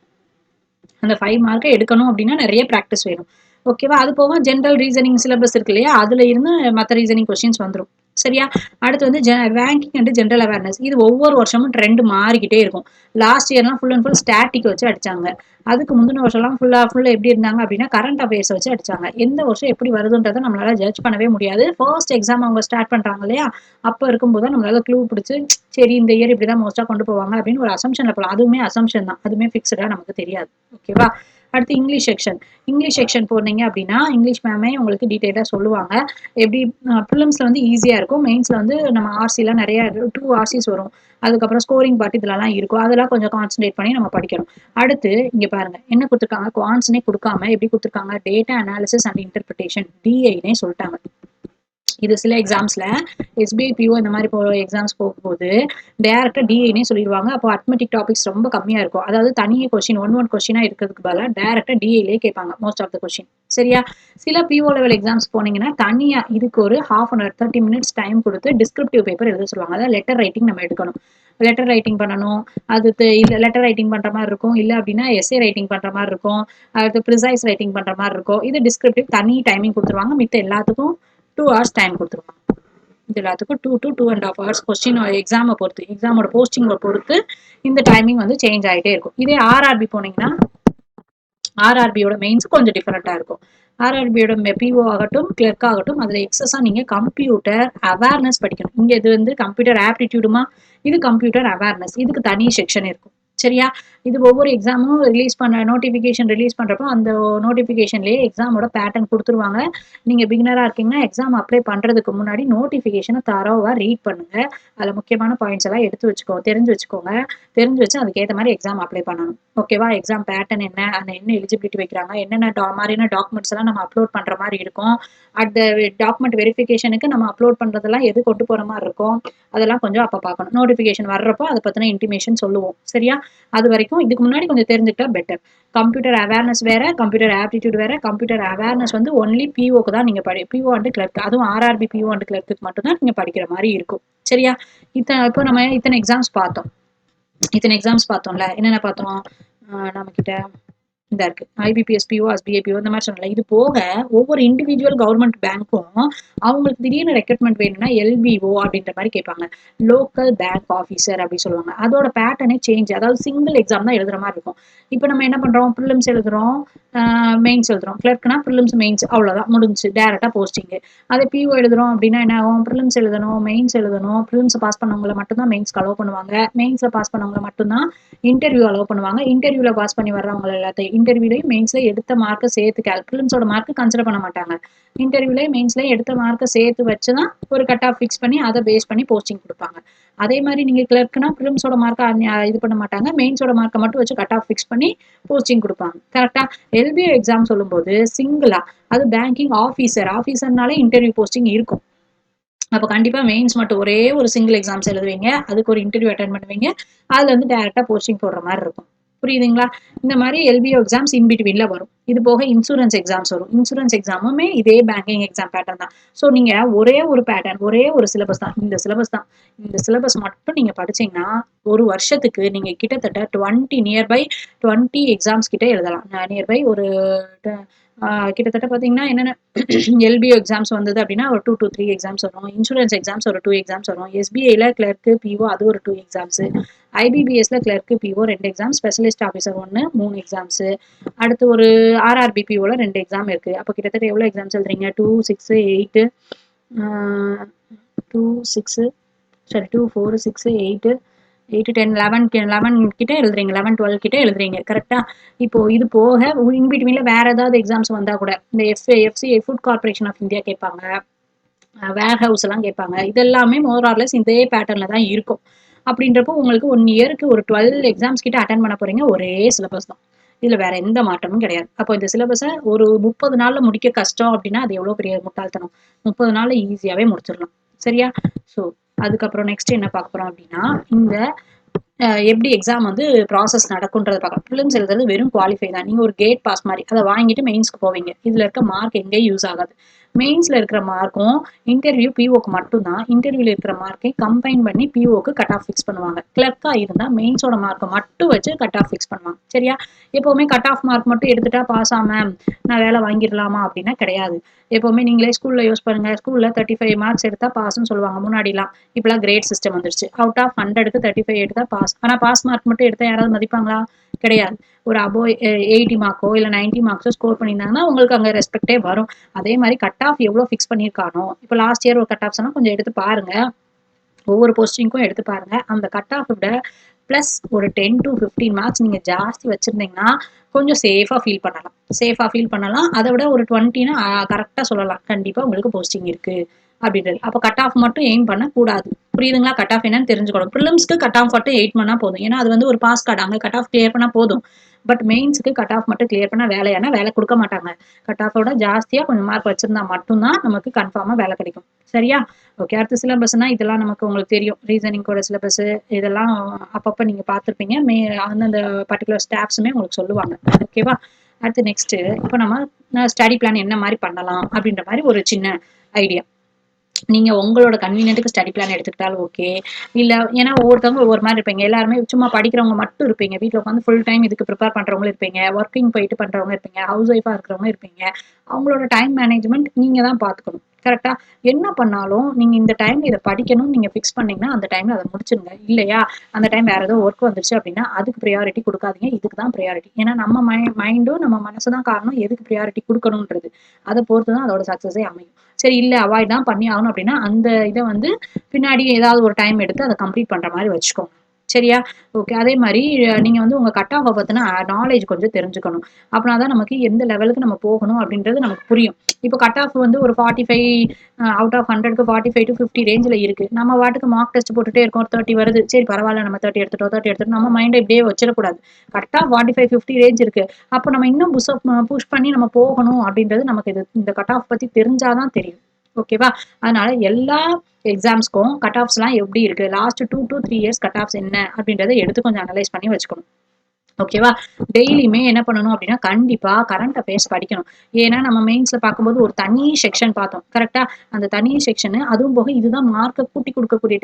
A: அந்த 5 மார்க்கை எடுக்கணும் அப்படின்னா நிறைய ப்ராக்டிஸ் வேணும். ஓகேவா. அது போக ஜென்ரல் ரீசனிங் சிலபஸ் இருக்கு இல்லையா, அதுல இருந்து மற்ற ரீசனிங் கொஸ்டின்ஸ் வந்துடும். சரியா. அடுத்து வந்து ரேங்கிங் அண்ட் ஜென்ரல் அவேர்னஸ். இது ஒவ்வொரு வருஷமும் ட்ரெண்ட் மாறிக்கிட்டே இருக்கும். லாஸ்ட் இயர்லாம் ஃபுல் அண்ட் ஃபுல் ஸ்டாட்டிக் வச்சு அடிச்சாங்க. அதுக்கு முந்தின வருஷம்லாம் ஃபுல்லா எப்படி இருந்தாங்க அப்படின்னா கரண்ட் அஃபேர்ஸ் வச்சு அடிச்சாங்க. எந்த வருஷம் எப்படி வருதுன்றதை நம்மளால ஜட்ஜ் பண்ணவே முடியாது. ஃபர்ஸ்ட் எக்ஸாம் அவங்க ஸ்டார்ட் பண்றாங்க இல்லையா, அப்போ இருக்கும்போது நம்மளால க்ளூ பிடிச்சி சரி இந்த இயர் இப்படிதான் மோஸ்டா கொண்டு போவாங்க அப்படின்னு ஒரு அசம்ஷன்ல போகலாம். அதுவுமே அசம்ஷன் தான். அதுவுமே ஃபிக்ஸ்டா நமக்கு தெரியாது. ஓகேவா. அடுத்து இங்கிலீஷ் செக்ஷன். இங்கிலீஷ் செக்ஷன் போனீங்க அப்படின்னா இங்கிலீஷ் மேமே உங்களுக்கு டீட்டெயிலாக சொல்லுவாங்க. எப்படி ப்ரிலிம்ஸ்ல வந்து ஈஸியாக இருக்கும். மெயின்ஸ்ல வந்து நம்ம ஆர்சிலாம் நிறைய 2 ஆர்சிஸ் வரும். அதுக்கப்புறம் ஸ்கோரிங் பார்ட் இதெல்லாம் இருக்கும். அதெல்லாம் கொஞ்சம் கான்சன்ட்ரேட் பண்ணி நம்ம படிக்கணும். அடுத்து இங்க பாருங்க என்ன கொடுத்துருக்காங்க. குவான்ட்ஸ்னே கொடுக்காம எப்படி கொடுத்துருக்காங்க, டேட்டா அனாலிசிஸ் அண்ட் இன்டர்பிரிட்டேஷன் டிஐனே சொல்லிட்டாங்க. இது சில எக்ஸாம்ஸ்ல எஸ்பிஐ பிஓ இந்த மாதிரி எக்ஸாம்ஸ் போகும்போது டேரக்டா டிஐனே சொல்லிடுவாங்க. அப்போ அத்மெட்டிக் டாபிக்ஸ் ரொம்ப கம்மியா இருக்கும். அதாவது தனியே கொஸ்டின் ஒன் கொஸ்டினா இருக்கிறதுக்கு பதிலாக டேரக்டா டிஐலே கேட்பாங்க மோஸ்ட் ஆஃப் த கொஸ்டின். சரியா. சில பிஓ லெவல் எக்ஸாம்ஸ் போனீங்கன்னா தனியா இதுக்கு ஒரு ½ hour 30 மினிட்ஸ் டைம் கொடுத்து டிஸ்கிரிப்டிவ் பேப்பர் எழுத சொல்லுவாங்க. அதாவது லெட்டர் ரைட்டிங் நம்ம எடுக்கணும். லெட்டர் ரைட்டிங் பண்ணணும். அது இல்ல லெட்டர் ரைட்டிங் பண்ற மாதிரி இருக்கும். இல்ல அப்படின்னா எஸ்ஏ ரைட்டிங் பண்ற மாதிரி இருக்கும். அடுத்து ப்ரிசைஸ் ரைட்டிங் பண்ற மாதிரி இருக்கும். இது டிஸ்கிரிப்டிவ் தனி டைமிங் கொடுத்துருவாங்க. மித்த எல்லாத்துக்கும் 2 hours டைம் கொடுத்துருவாங்க. இது எல்லாத்துக்கும் 2 to 2.5 hours கொஸ்டின் எக்ஸாமை பொறுத்து எக்ஸாமோட போஸ்டிங்கை பொறுத்து இந்த டைமிங் வந்து சேஞ்ச் ஆகிட்டே இருக்கும். இதே ஆர்ஆர்பி போனீங்கன்னா ஆர்ஆர்பியோட மெயின்ஸ் கொஞ்சம் டிஃபரெண்டா இருக்கும். ஆர்ஆர்பியோட பிஓ ஆகட்டும், கிளர்க் ஆகட்டும், அதுல எக்ஸஸா நீங்க கம்ப்யூட்டர் அவேர்னஸ் படிக்கணும். இங்க இது வந்து கம்ப்யூட்டர் ஆப்டிடியூடுமா, இது கம்ப்யூட்டர் அவேர்னஸ். இதுக்கு தனி செக்ஷன் இருக்கும். சரியா? இது ஒவ்வொரு எக்ஸாமும் ரிலீஸ் பண்ண நோட்டிஃபிகேஷன் ரிலீஸ் பண்றப்போ, அந்த நோட்டிஃபிகேஷன்லயே எக்ஸாமோட பேட்டர்ன் குடுத்துருவாங்க. நீங்க பிகினரா இருக்கீங்கன்னா, எக்ஸாம் அப்ளை பண்றதுக்கு முன்னாடி நோட்டிஃபிகேஷன தரோவா ரீட் பண்ணுங்க. அதுல முக்கியமான பாயிண்ட்ஸ் எல்லாம் எடுத்து தெரிஞ்சு வச்சுக்கோங்க. தெரிஞ்சு வச்சு அதுக்கேத்த மாரி எக்ஸாம் அப்ளை பண்ணணும். ஓகேவா? எக்ஸாம் பேட்டர்ன் என்ன? அந்த என்ன எலிஜிபிலிட்டி வைக்கிறாங்க? என்னென்ன மாரியான டாக்குமெண்ட்ஸ் எல்லாம் நம்ம அப்லோட் பண்ற மாரி இருக்கும். அந்த டாக்குமெண்ட் வெரிஃபிகேஷனுக்கு நம்ம அப்லோட் பண்றதெல்லாம் எது கொண்டு போற மாரி இருக்கும். அதெல்லாம் கொஞ்சம் அப்ப பார்க்கணும். நோட்டிஃபிகேஷன் வர்றப்போ அத பத்தின இன்டிமேஷன் சொல்லுவோம். சரியா? அது வரைக்கும் இதுக்கு முன்னாடி கொஞ்சம் தெரிஞ்சுக்கிட்டா பெட்டர். கம்ப்யூட்டர் அவேர்னஸ் வேற, கம்ப்யூட்டர் ஆப்டிடியூட் வேற. கம்ப்யூட்டர் அவேர்னஸ் வந்து ஒன்லி பிஓக்கு தான் நீங்க பிஓ அண்ட் கிளர்க். அதுவும் ஆர்ஆர்பி பிஓ அண்ட் கிளர்க்கு மட்டும் தான் நீங்க படிக்கிற மாரி இருக்கும். சரியா? இப்போ நம்ம இத்தனை எக்ஸாம்ஸ் பார்த்தோம். இத்தனை எக்ஸாம்ஸ் பார்த்தோம்ல. என்னென்ன பார்த்தோம்? நம்மகிட்ட இந்த இருக்கு. ஐபிபிஎஸ் பிஓ, எஸ்பிஐ பிஓ இந்த மாதிரி சொன்னல. இது போக ஒவ்வொரு இண்டிவிஜுவல் கவர்மெண்ட் பேங்க்கும் அவங்களுக்கு திடீர்னு ரெக்ரூட்மெண்ட் வேணும்னா எல்பிஓ அப்படின்ற மாதிரி கேட்பாங்க. லோக்கல் பேங்க் ஆஃபீஸர் அப்படின்னு சொல்லுவாங்க. அதோட பேட்டர்னே சேஞ்ச். அதாவது சிங்கிள் எக்ஸாம் தான் எழுதுற மாதிரி இருக்கும். இப்போ நம்ம என்ன பண்றோம்? ப்ரிலிம்ஸ் எழுதுறோம், மெயின்ஸ் எழுதுறோம். கிளர்க்னா ப்ரிலிம்ஸ் மெயின்ஸ் அவ்வளோதான் முடிஞ்சு டேரக்டா போஸ்டிங். அதே பிஓ எழுதுறோம் அப்படின்னா என்ன ஆகும்? ப்ரிலிம்ஸ் எழுதணும், மெயின்ஸ் எழுதணும். ப்ரிலிம்ஸ் பாஸ் பண்ணவங்களை மட்டும்தான் மெயின்ஸ்க்கு அலோவ் பண்ணுவாங்க. மெயின்ஸ்ல பாஸ் பண்ணவங்களை மட்டும்தான் இன்டர்வியூ அலோவ் பண்ணுவாங்க. இன்டர்வியூல பாஸ் பண்ணி வர்றவங்க எல்லாத்தையும் இன்டர்வியூலையும் மெயின்ஸ்ல எடுத்த மார்க்கை சேர்த்து ப்ரிலிம்ஸோட மார்க்கு கன்சிடர் பண்ண மாட்டாங்க. இன்டர்வியூலையும் மெயின்ஸ்லயும் எடுத்த மார்க்கை சேர்த்து வச்சுதான் ஒரு கட் ஆஃப் ஃபிக்ஸ் பண்ணி அதை பேஸ் பண்ணி போஸ்டிங் கொடுப்பாங்க. அதே மாதிரி நீங்க கிளர்க்னா ப்ரிலிம்ஸோட மார்க்கை இது பண்ண மாட்டாங்க. மெயின்ஸோட மார்க்கை மட்டும் வச்சு கட் ஆஃப் ஃபிக்ஸ் பண்ணி போஸ்டிங் கொடுப்பாங்க. கரெக்டா? எல்பிஓ எக்ஸாம் சொல்லும்போது சிங்கிளா, அது பேங்கிங் ஆஃபீஸர்னாலே இன்டர்வியூ போஸ்டிங் இருக்கும். அப்போ கண்டிப்பா மெயின்ஸ் மட்டும் ஒரே ஒரு சிங்கிள் எக்ஸாம்ஸ் எழுதுவீங்க. அதுக்கு ஒரு இன்டர்வியூ அட்டென்ட் பண்ணுவீங்க. அதுல வந்து டைரக்டா போஸ்டிங் போடுற மாதிரி இருக்கும். புரியுதுங்களா? இந்த மாதிரி எல்பிஓ எக்ஸாம்ஸ் இன் பிட்வீன்ல வரும். இது போக இன்சூரன்ஸ் எக்ஸாம்ஸ் வரும். இன்சூரன்ஸ் எக்ஸாமுமே இதே பேங்கிங் எக்ஸாம் பேட்டர்ன் தான். ஸோ நீங்க ஒரே ஒரு பேட்டர்ன், ஒரே ஒரு சிலபஸ் தான். இந்த சிலபஸ் தான். இந்த சிலபஸ் மட்டும் நீங்க படிச்சீங்கன்னா ஒரு வருஷத்துக்கு நீங்க கிட்டத்தட்ட 20 எக்ஸாம்ஸ் கிட்ட எழுதலாம். நியர்பை ஒரு கிட்டத்தட்ட பார்த்தீங்கன்னா என்னென்ன எல்பிஓ எக்ஸாம்ஸ் வந்தது அப்படின்னா ஒரு 2 to 3 எக்ஸாம்ஸ் வரும். இன்சூரன்ஸ் எக்ஸாம்ஸ் ஒரு 2 எக்ஸாம்ஸ் வரும். எஸ்பிஐல கிளர்க்கு பிஓ அது ஒரு 2 எக்ஸாம்ஸ். ஐபிபிஎஸ்ல கிளர்க்கு PO 2 exam, specialist officer 1 3 exams. அடுத்து ஒரு ஆர்ஆர்பி பிஓல 2 எக்ஸாம் இருக்கு. அப்போ கிட்டத்தட்ட எவ்வளோ எக்ஸாம்ஸ் எழுதுறீங்க? 2 6 8 2 6 சரி 2 4 6 8 8 10 11 கிட்ட எழுதுறீங்க. 11 12 கிட்ட எழுதுறீங்க. கரெக்டா? இப்போ இது போக இன்பிட்வீன்ல வேற ஏதாவது எக்ஸாம்ஸ் வந்தா கூட இந்த FCI food corporation of India கேட்பாங்க. வேர் ஹவுஸ் எல்லாம் கேட்பாங்க. இதெல்லாமே மோர் ஆர்லெஸ் இதே பேட்டர்ன்ல தான் இருக்கும். அப்படின்றப்போ உங்களுக்கு 1 இயருக்கு ஒரு 12 எக்ஸாம்ஸ் கிட்ட அட்டன் பண்ண போறீங்க. ஒரே சிலபஸ் தான். இதுல வேற எந்த மாற்றமும் கிடையாது. அப்போ இந்த சிலபஸை ஒரு 30 நாள்ல முடிக்க கஷ்டம் அப்படின்னா அது எவ்வளவு பெரிய முட்டாள்தனம். 30 நாள்ல ஈஸியாவே முடிச்சிடலாம். சரியா? ஸோ அதுக்கப்புறம் நெக்ஸ்ட் என்ன பார்க்க போறோம் அப்படின்னா இந்த எப்படி எக்ஸாம் வந்து ப்ராசஸ் நடக்கும்ன்றத பார்க்கலாம். ப்ரிலிம்ஸ் எழுதுறது வெறும் குவாலிஃபை தான். நீங்க ஒரு கேட் பாஸ் மாதிரி அதை வாங்கிட்டு மெயின்ஸ்க்கு போவீங்க. இதுல இருக்க மார்க் எங்கேயும் யூஸ் ஆகாது. மெயின்ஸ்ல இருக்கிற மார்க்கும் இன்டர்வியூ பிஓக்கு மட்டும்தான். இன்டர்வியூல இருக்கிற மார்க்கை கம்பைன் பண்ணி பிஓக்கு கட் ஆஃப் ஃபிக்ஸ் பண்ணுவாங்க. கிளர்க்கா இருந்தா மெயின்ஸோட மார்க்கை மட்டும் வச்சு கட் ஆஃப் ஃபிக்ஸ் பண்ணுவாங்க. சரியா? எப்பவுமே கட் ஆஃப் மார்க் மட்டும் எடுத்துட்டா பாஸ் ஆம நான் வேலை வாங்கிடலாமா அப்படின்னா கிடையாது. எப்பவுமே நீங்களே ஸ்கூல்ல யூஸ் பண்ணுங்க. ஸ்கூல்ல 35 மார்க்ஸ் எடுத்தா பாஸ்ன்னு சொல்லுவாங்க முன்னாடிலாம். இப்பெல்லாம் கிரேட் சிஸ்டம் வந்துருச்சு. அவுட் ஆஃப் 100க்கு 35 எடுத்தா பாஸ். ஆனா பாஸ் மார்க் மட்டும் எடுத்தா யாராவது மதிப்பாங்களா? கிடையாது. ஒரு அபோவ் 80 மார்க்கோ இல்ல 90 மார்க்ஸோ ஸ்கோர் பண்ணியிருந்தாங்கன்னா உங்களுக்கு அங்க ரெஸ்பெக்டே வரும். அதே மாதிரி கட் ஆஃப் எவ்வளோ ஃபிக்ஸ் பண்ணியிருக்கானோ இப்போ லாஸ்ட் இயர் ஒரு கட் ஆஃப்ஸ் எல்லாம் கொஞ்சம் எடுத்து பாருங்க. ஒவ்வொரு போஸ்டிங்க்கும் எடுத்து பாருங்க. அந்த கட் ஆஃப் விட பிளஸ் ஒரு 10 to 15 மார்க்ஸ் நீங்க ஜாஸ்தி வச்சிருந்தீங்கன்னா கொஞ்சம் சேஃபா ஃபீல் பண்ணலாம். அதை விட ஒரு 20னா கரெக்டா சொல்லலாம். கண்டிப்பா உங்களுக்கு போஸ்டிங் இருக்கு அப்படின்றது. அப்போ கட் ஆஃப் மட்டும் எய்ம் பண்ண கூடாது. புரியுதுங்களா? கட் ஆஃப் என்னன்னு தெரிஞ்சுக்கணும். ப்ரிலிம்ஸ்க்கு கட் ஆஃப் மட்டும் 8 பண்ணா போதும். ஏன்னா அது வந்து ஒரு பாஸ் கார்டு. அங்க கட் ஆஃப் கிளியர் பண்ணா போதும். பட் மெயின்ஸ்க்கு கட் ஆஃப் மட்டும் கிளியர் பண்ணா வேலை கொடுக்க மாட்டாங்க. கட் ஆஃபோட ஜாஸ்தியா கொஞ்சம் மார்க் வச்சிருந்தா மட்டும்தான் நமக்கு கன்ஃபார்மா வேலை கிடைக்கும். சரியா? ஓகே. அடுத்த சிலபஸ்னா இதெல்லாம் நமக்கு உங்களுக்கு தெரியும். ரீசனிங்கோட சிலபஸ் இதெல்லாம் அப்பப்ப நீங்க பார்த்துருப்பீங்க. அந்தந்த பர்டிகுலர் ஸ்டாஃப்ஸுமே உங்களுக்கு சொல்லுவாங்க. ஓகேவா? அடுத்து நெக்ஸ்ட் இப்போ நம்ம ஸ்டடி பிளான் என்ன மாதிரி பண்ணலாம் அப்படின்ற மாதிரி ஒரு சின்ன ஐடியா. நீங்க உங்களோட கன்வீனியன்ட்டுக்கு ஸ்டடி பிளான் எடுத்துக்கிட்டாலும் ஓகே. இல்ல ஏன்னா ஒவ்வொருத்தவங்க ஒவ்வொரு மாதிரி இருப்பீங்க. எல்லாருமே சும்மா படிக்கிறவங்க மட்டும் இருப்பீங்க. வீட்ல உட்காந்து ஃபுல் டைம் இதுக்கு ப்ரிப்பேர் பண்றவங்களும் இருப்பீங்க. ஒர்க்கிங் போயிட்டு பண்றவங்க இருப்பீங்க. ஹவுஸ் ஒய்ஃபா இருக்கிறவங்க இருப்பீங்க. அவங்களோட டைம் மேனேஜ்மெண்ட் நீங்க தான் பார்த்துக்கணும். கரெக்ட்டா? என்ன பண்ணாலும் நீங்க இந்த டைம்ல இத படிக்கணும்னு நீங்க ஃபிக்ஸ் பண்ணீங்கன்னா, அந்த டைம்ல அத முடிச்சுருங்க. இல்லையா, அந்த டைம் வேற ஏதோ வொர்க் வந்துருச்சு அப்டின்னா, அதுக்கு பிரையாரிட்டி குடுக்காதீங்க. இதுக்கு தான் பிரையாரிட்டி. ஏன்னா நம்ம மைண்டும் நம்ம மனசு தான் காரணம் எதுக்கு பிரையாரிட்டி குடுக்கணும்ன்றது. அத பொறுத்து தான் அதோட சக்சஸே அமையும். சரி இல்ல அவாய்ட் தான் பண்ணி ஆகணும் அப்டின்னா, அந்த இத வந்து பின்னாடி ஏதாவது ஒரு டைம் எடுத்து அத கம்ப்ளீட் பண்ற மாரி வச்சுக்கோங்க. சரியா? ஓகே. அதே மாரி நீங்க வந்து உங்க கட் ஆஃப பத்தின நாலேட்ஜ் கொஞ்சம் தெரிஞ்சுக்கணும். அப்பனா தான் நமக்கு எந்த லெவலுக்கு நம்ம போகணும் அப்டின்றது நமக்கு புரியும். இப்போ கட் ஆஃப் வந்து ஒரு 45 அவுட் ஆஃப் 100க்கு 45 டூ 50 ரேஞ்சில இருக்கு. நம்ம பாட்டுக்கு மார்க் டெஸ்ட் போட்டுட்டே இருக்கோம். 30 வருது. சரி பரவால்ல நம்ம 30 எடுத்துட்டோம், 30 எடுத்துட்டோம். நம்ம மைண்ட இப்படியே வச்சிடக்கூடாது. கரெக்ட்டா 45, 50 ரேஞ்ச் இருக்கு. அப்ப நம்ம இன்னும் புஷ் பண்ணி நம்ம போகணும் அப்படின்றது நமக்கு இந்த கட் ஆஃப் பத்தி தெரிஞ்சா தான் தெரியும். ஓகேவா? அதனால எல்லா எக்ஸாம்ஸ்க்கும் கட் ஆஃப்ஸ்லாம் எப்படி இருக்கு? Last 2 to 3 years cut offs என்ன? அப்படின்றத எடுத்து கொஞ்சம் அனலைஸ் பண்ணி வச்சுக்கணும். ஓகேவா? டெய்லியுமே என்ன பண்ணணும் அப்டின்னா, கண்டிப்பா கரண்ட் அஃபேர்ஸ் படிக்கணும். ஏன்னா, நம்ம மெயின்ஸ்ல பார்க்கும்போது ஒரு தனி செக்ஷன் பார்த்தோம். கரெக்ட்டா? அந்த தனி செக்ஷனு அதுவும் போக இதுதான் மார்க்க கூட்டி குடுக்கக்கூடிய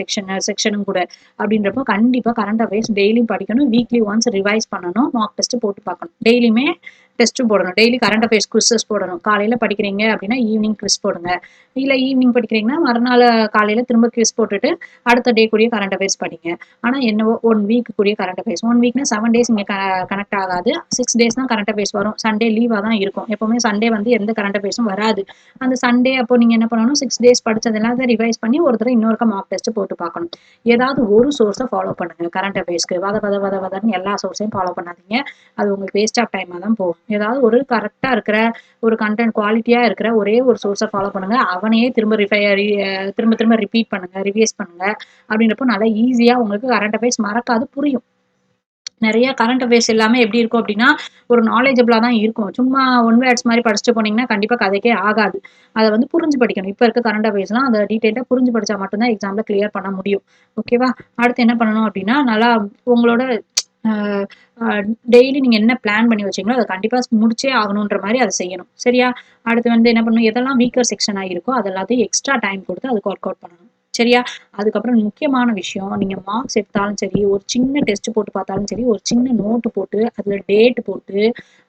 A: செக்ஷனும் கூட. அப்டின்றப்போ கண்டிப்பா கரண்ட் அஃபேர்ஸ் டெய்லியும் படிக்கணும். வீக்லி ஒன்ஸ் ரிவைஸ் பண்ணணும். மார்க் டெஸ்ட் போட்டு பார்க்கணும். டெய்லியுமே டெஸ்ட் போடணும். டெய்லி கரண்ட் அஃபேர்ஸ் குவிஸஸ் போடணும். காலையில படிக்கிறீங்க அப்டின்னா, ஈவினிங் குவிஸ் போடுங்க. இல்ல ஈவினிங் படிக்கிறீங்கன்னா, மறுநாள் காலையில திரும்ப குவிஸ் போட்டுட்டு, அடுத்த டே கூடிய கரண்ட் அஃபேர்ஸ் படிங்க. ஆனா என்னவோ 1 வீக் கூடிய கரண்ட் அஃபேர்ஸ். 1 வீக்னா 7 டேஸ் இங்க கனெக்ட் ஆகாது. 6 டேஸ் தான் கரண்ட் அஃபேர்ஸ் வரும். சண்டே லீவா தான் இருக்கும். எப்பவுமே சண்டே வந்து எந்த கரண்ட் அஃபேர்ஸும் வராது. அந்த சண்டே அப்போ நீங்க என்ன பண்ணணும், 6 டேஸ் படிச்சது எல்லாத்தையும் ரிவைஸ் பண்ணி ஒரு தடவ இன்னொருக்கா மார்க் டெஸ்ட் போட்டு பார்க்கணும். ஏதாவது ஒரு சோர்ஸ ஃபாலோ பண்ணுங்க. கரண்ட் அஃபேர்ஸ்க்கு வதன்னு எல்லா சோர்ஸையும் ஃபாலோ பண்ணாதீங்க. அது உங்களுக்கு வேஸ்ட் ஆஃப் டைமா தான் போகும். ஏதாவது ஒரு கரெக்ட்டா இருக்கிற ஒரு கன்டென்ட் குவாலிட்டியா இருக்கிற ஒரே ஒரு சோர்ஸ ஃபாலோ பண்ணுங்க. அவனையே திரும்ப திரும்ப ரிப்பீட் பண்ணுங்க, ரிவைஸ் பண்ணுங்க. அப்படின்றப்போ நல்லா ஈஸியா உங்களுக்கு கரண்ட் அஃபேர்ஸ் மறக்காது புரியும். நெறைய கரண்ட் அஃபேர்ஸ் எல்லாமே எப்படி இருக்கும் அப்படின்னா, ஒரு நாலேட்ஜபிளா தான் இருக்கும். சும்மா ஒன் வேர்ட்ஸ் மாரி படிச்சுட்டு போனீங்கன்னா, கண்டிப்பா கதைக்கே ஆகாது. அத வந்து புரிஞ்சு படிக்கணும். இப்ப இருக்க கரண்ட் அஃபேர்ஸ்லாம் அத டீட்டெயில்டா புரிஞ்சு படிச்சா மட்டும் தான் எக்ஸாம்ல கிளியர் பண்ண முடியும். ஓகேவா? அடுத்து என்ன பண்ணணும் அப்படின்னா, நல்லா உங்களோட அ அ டெய்லி நீங்க என்ன பிளான் பண்ணி வச்சீங்களோ, அத கண்டிப்பா முடிச்சே ஆகணுன்ற மாரி அத செய்யணும். சரியா? அடுத்து வந்து என்ன பண்ணணும், எதெல்லாம் வீக்கர் செக்ஷனா இருக்கோ, அது எல்லாத்தையும் எக்ஸ்ட்ரா டைம் குடுத்து அதுக்கு ஒர்க் அவுட் பண்ணணும். சரியா? அதுக்கப்புறம் முக்கியமான விஷயம், நீங்க மார்க்ஸ் எடுத்தாலும் சரி, ஒரு சின்ன டெஸ்ட் போட்டு பார்த்தாலும் சரி, ஒரு சின்ன நோட்டு போட்டு, அதுல டேட் போட்டு,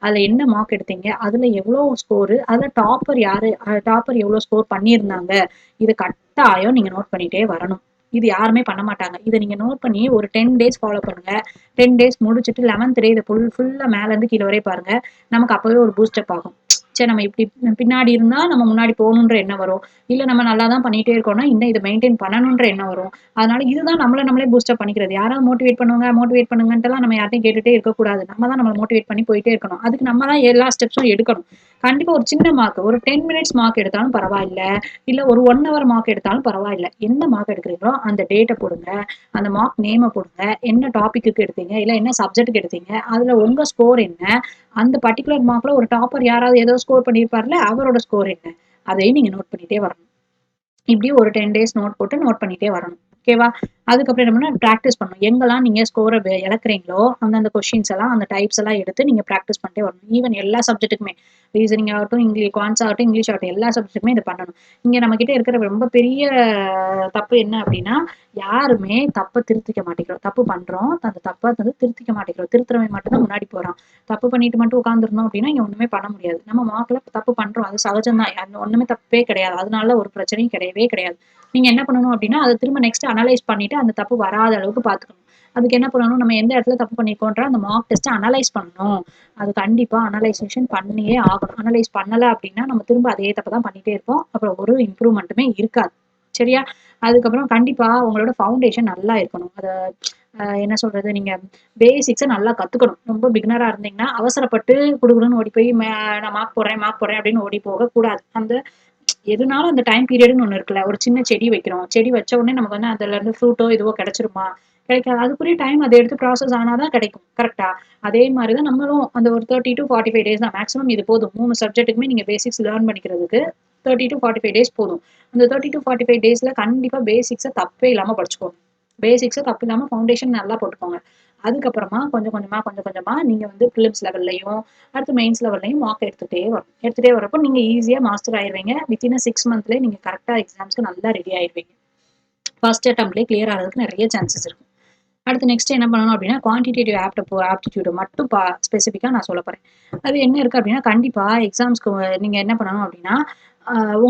A: அதுல என்ன மார்க் எடுத்தீங்க? அதுல எவ்வளோ ஸ்கோரு? அதுல டாப்பர் யாரு? டாப்பர் எவ்வளோ ஸ்கோர் பண்ணியிருந்தாங்க? இத கட்டாயம் நீங்க நோட் பண்ணிட்டே வரணும். இது யாருமே பண்ண மாட்டாங்க. இத நீங்க நோட் பண்ணி ஒரு 10 டேஸ் ஃபாலோ பண்ணுங்க. 10 டேஸ் முடிச்சுட்டு 11த் டே இத ஃபுல்லா மேலருந்து கீழ வரையும் பாருங்க. நமக்கு அப்பவே ஒரு பூஸ்டப் ஆகும். ச்சே நம்ம இப்படி பின்னாடி இருந்தா நம்ம முன்னாடி போகணுன்ற எண்ணம் வரும். இல்ல நம்ம நல்லா தான் பண்ணிட்டே இருக்கோம்னா, இன்னும் இத மெயின்டெயின் பண்ணணுன்ற எண்ணம் வரும். அதனால இதுதான் நம்மள நம்மளே பூஸ்டப் பண்ணிக்கிறது. யாராவது மோட்டிவேட் பண்ணுங்கன்ட்டுலாம் நம்ம யார்ட்டயும் கேட்டுட்டே இருக்கக்கூடாது. நம்ம தான் நம்மள மோட்டிவேட் பண்ணி போயிட்டே இருக்கணும். அதுக்கு நம்ம தான் எல்லா ஸ்டெப்ஸும் எடுக்கணும். கண்டிப்பா ஒரு சின்ன மார்க், ஒரு 10 மினிட்ஸ் மார்க் எடுத்தாலும் பரவாயில்ல. இல்ல ஒரு 1 ஹவர் மார்க் எடுத்தாலும் பரவாயில்ல. என்ன மார்க் எடுக்கிறீங்களோ அந்த டேட்ட போடுங்க. அந்த மார்க் நேம போடுங்க. என்ன டாபிக்குக்கு எடுத்தீங்க? இல்ல என்ன சப்ஜெக்ட்க்கு எடுத்தீங்க? அதுல உங்க ஸ்கோர் என்ன? அந்த பர்ட்டிகுலர் மார்க்ல ஒரு டாப்பர் யாராவது ஏதோ ஸ்கோர் பண்ணியிருப்பார்ல, அவரோட ஸ்கோர் என்ன? அதையும் நீங்க நோட் பண்ணிட்டே வரணும். இப்படி ஒரு 10 டேஸ் நோட் போட்டு நோட் பண்ணிட்டே வரணும். ஓகேவா? அதுக்கப்புறம் என்ன பண்ணணும், பிராக்டிஸ் பண்ணணும். எங்கெல்லாம் நீங்க ஸ்கோர இழக்கிறீங்களோ, அந்தந்த கொஸ்டின்ஸ் எல்லாம், அந்த டைப்ஸ் எல்லாம் எடுத்து நீங்க பிராக்டிஸ் பண்ணிட்டே வரணும். ஈவன் எல்லா சப்ஜெக்ட்டுக்குமே. ரீசனிங் ஆகட்டும், குவான்ட்ஸ் ஆகட்டும், இங்கிலீஷ் ஆகட்டும், எல்லா சப்ஜெக்ட்டுக்குமே இத பண்ணணும். இங்க நம்மகிட்ட இருக்கிற ரொம்ப பெரிய தப்பு என்ன அப்படின்னா, யாருமே தப்ப திருத்திக்க மாட்டேங்கிறோம். தப்பு பண்றோம். அந்த தப்ப வந்து திருத்திக்க மாட்டேங்கிறோம். திருத்துறவன் மட்டும் தான் முன்னாடி போறான். தப்பு பண்ணிட்டு மட்டும் உட்கார்ந்திருந்தோம் அப்படின்னா, இங்க ஒண்ணுமே பண்ண முடியாது. நம்ம மார்க்ல தப்பு பண்றோம். அது சகஜம் தான். அது ஒண்ணுமே தப்பே கிடையாது. அதனால ஒரு பிரச்சனையும் கிடையவே கிடையாது. நீங்க என்ன பண்ணணும் அப்படின்னா, அத திரும்ப நெக்ஸ்ட் அனலைஸ் பண்ணிட்டு, அந்த தப்பு வராத அளவுக்கு பார்த்துக்கணும். அதுக்கு என்ன பண்ணணும், நம்ம எந்த இடத்துல தப்பு பண்ணியிருக்கோன்ற அந்த மார்க் டெஸ்ட்ட அனலைஸ் பண்ணணும். அது கண்டிப்பா அனலைசேஷன் பண்ணியே ஆகணும். அனலைஸ் பண்ணல அப்படின்னா, நம்ம திரும்ப அதே தப்ப தான் பண்ணிட்டே இருப்போம். அப்புறம் ஒரு இம்ப்ரூவ்மென்ட்டுமே இருக்காது. சரியா? அதுக்கப்புறம் கண்டிப்பா உங்களோட ஃபவுண்டேஷன் நல்லா இருக்கணும். அத என்ன சொல்றது, நீங்க பேசிக்ஸ நல்லா கத்துக்கணும். ரொம்ப பிகினரா இருந்தீங்கன்னா, அவசரப்பட்டு குடுகுடுன்னு ஓடி போய் நான் மார்க் போடுறேன் அப்படின்னு ஓடி போகக்கூடாது. அந்த எதுனாலும் அந்த டைம் பீரியட்ன்னு ஒண்ணு இருக்குல்ல. ஒரு சின்ன செடி வைக்கிறோம். செடி வச்ச உடனே நமக்கு வந்து அதுலருந்து ஃப்ரூட்டோ இதுவோ கிடைச்சிருமா? கிடைக்காது. அதுக்குரிய டைம் அத எடுத்து ப்ராசஸ் ஆனா தான் கிடைக்கும். கரெக்ட்டா? அதே மாரி தான் நம்மளும் அந்த ஒரு 30 டூ 45 டேஸ் தான். மேக்ஸிமம் இது போதும். 3 சப்ஜெக்ட்டுக்குமே நீங்க பேசிக்ஸ் லேர்ன் பண்ணிக்கிறதுக்கு 30 டூ 45 டேஸ் போதும். அந்த 30 டூ 45 டேஸ்ல கண்டிப்பா பேசிக்ஸ தப்பே இல்லாம படிச்சுக்கோங்க. பேசிக்ஸ தப்பு இல்லாம ஃபவுண்டேஷன் நல்லா போட்டுக்கோங்க. அதுக்கப்புறமா கொஞ்சம் கொஞ்சமா நீங்க வந்து பிலிம்ஸ் லெவல்லயும், அடுத்து மெயின்ஸ் லெவல்லயும் மார்க் எடுத்துட்டே வரணும். எடுத்துட்டே வரப்போ நீங்க ஈஸியா மாஸ்டர் ஆயிருவீங்க. வித்தின் 6 மந்த்லயே நீங்க கரெக்ட்டா எக்ஸாம்ஸ்க்கு நல்லா ரெடி ஆயிருவீங்க. ஃபர்ஸ்ட் அட்டெம்ப்ட்லயே கிளியர் ஆறதுக்கு நெறைய சான்சஸ் இருக்கு. அடுத்து நெக்ஸ்ட் என்ன பண்ணணும் அப்படின்னா, குவான்டிடேட்டிவ் ஆப்டிட்யூட் மட்டும் ஸ்பெசிஃபிக்கா நான் சொல்லப் போறேன். அது என்ன இருக்கு அப்படின்னா, கண்டிப்பா எக்ஸாம்ஸ்க்கு நீங்க என்ன பண்ணணும் அப்படின்னா,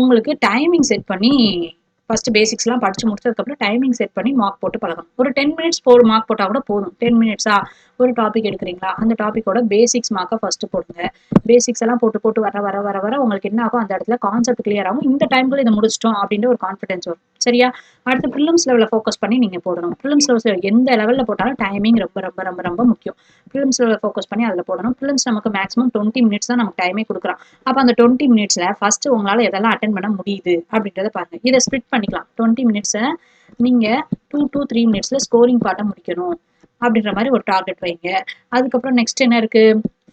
A: உங்களுக்கு டைமிங் செட் பண்ணி ஃபர்ஸ்ட் பேசிக்ஸ்லாம் படிச்சு முடிச்சதுக்கப்புறம் டைமிங் செட் பண்ணி மார்க் போட்டு பழகணும். ஒரு 10 மினிட்ஸ் மார்க் போட்டா கூட போதும். 10 மினிட்ஸா ஒரு டாபிக் எடுக்கிறீங்களா, அந்த டாபிக்கோட பேசிக்ஸ் மார்க்கை ஃபர்ஸ்ட் போடுங்க. பேசிக்ஸ் எல்லாம் போட்டு போட்டு வர வர வர வர உங்களுக்கு என்ன ஆகும், அந்த இடத்துல கான்செப்ட் கிளியர் ஆகும். இந்த டைம்குள்ள இதை முடிச்சிட்டோம் அப்படின்ற ஒரு கான்ஃபிடன்ஸ் வரும். சரியா? அடுத்து ப்ரிலிம்ஸ் லெவலில் ஃபோக்கஸ் பண்ணி நீங்க போடணும். ப்ரிலிம்ஸ் லெவல் எந்த லெவலில் போட்டாலும் டைமிங் ரொம்ப ரொம்ப ரொம்ப ரொம்ப முக்கியம். ப்ரிலிம்ஸ் லெவலில் ஃபோக்கஸ் பண்ணி அதில் போடணும். ப்ரிலிம்ஸ் நமக்கு மேக்ஸிமம் 20 மினிட்ஸ் தான் நமக்கு டைமே கொடுக்குறான். அப்போ அந்த 20 மினிட்ஸ்ல ஃபர்ஸ்ட் உங்களால எதெல்லாம் அட்டென்ட் பண்ண முடியுது அப்படின்றத பாருங்க. இதை ஸ்பிளிட் பண்ணிக்கலாம். 20 மினிட்ஸை நீங்க 2 to 3 மினிட்ஸ்ல ஸ்கோரிங் பார்ட்டை முடிக்கணும் அப்படின்ற மாதிரி ஒரு டார்கெட் வைங்க. அதுக்கப்புறம் நெக்ஸ்ட் என்ன இருக்கு,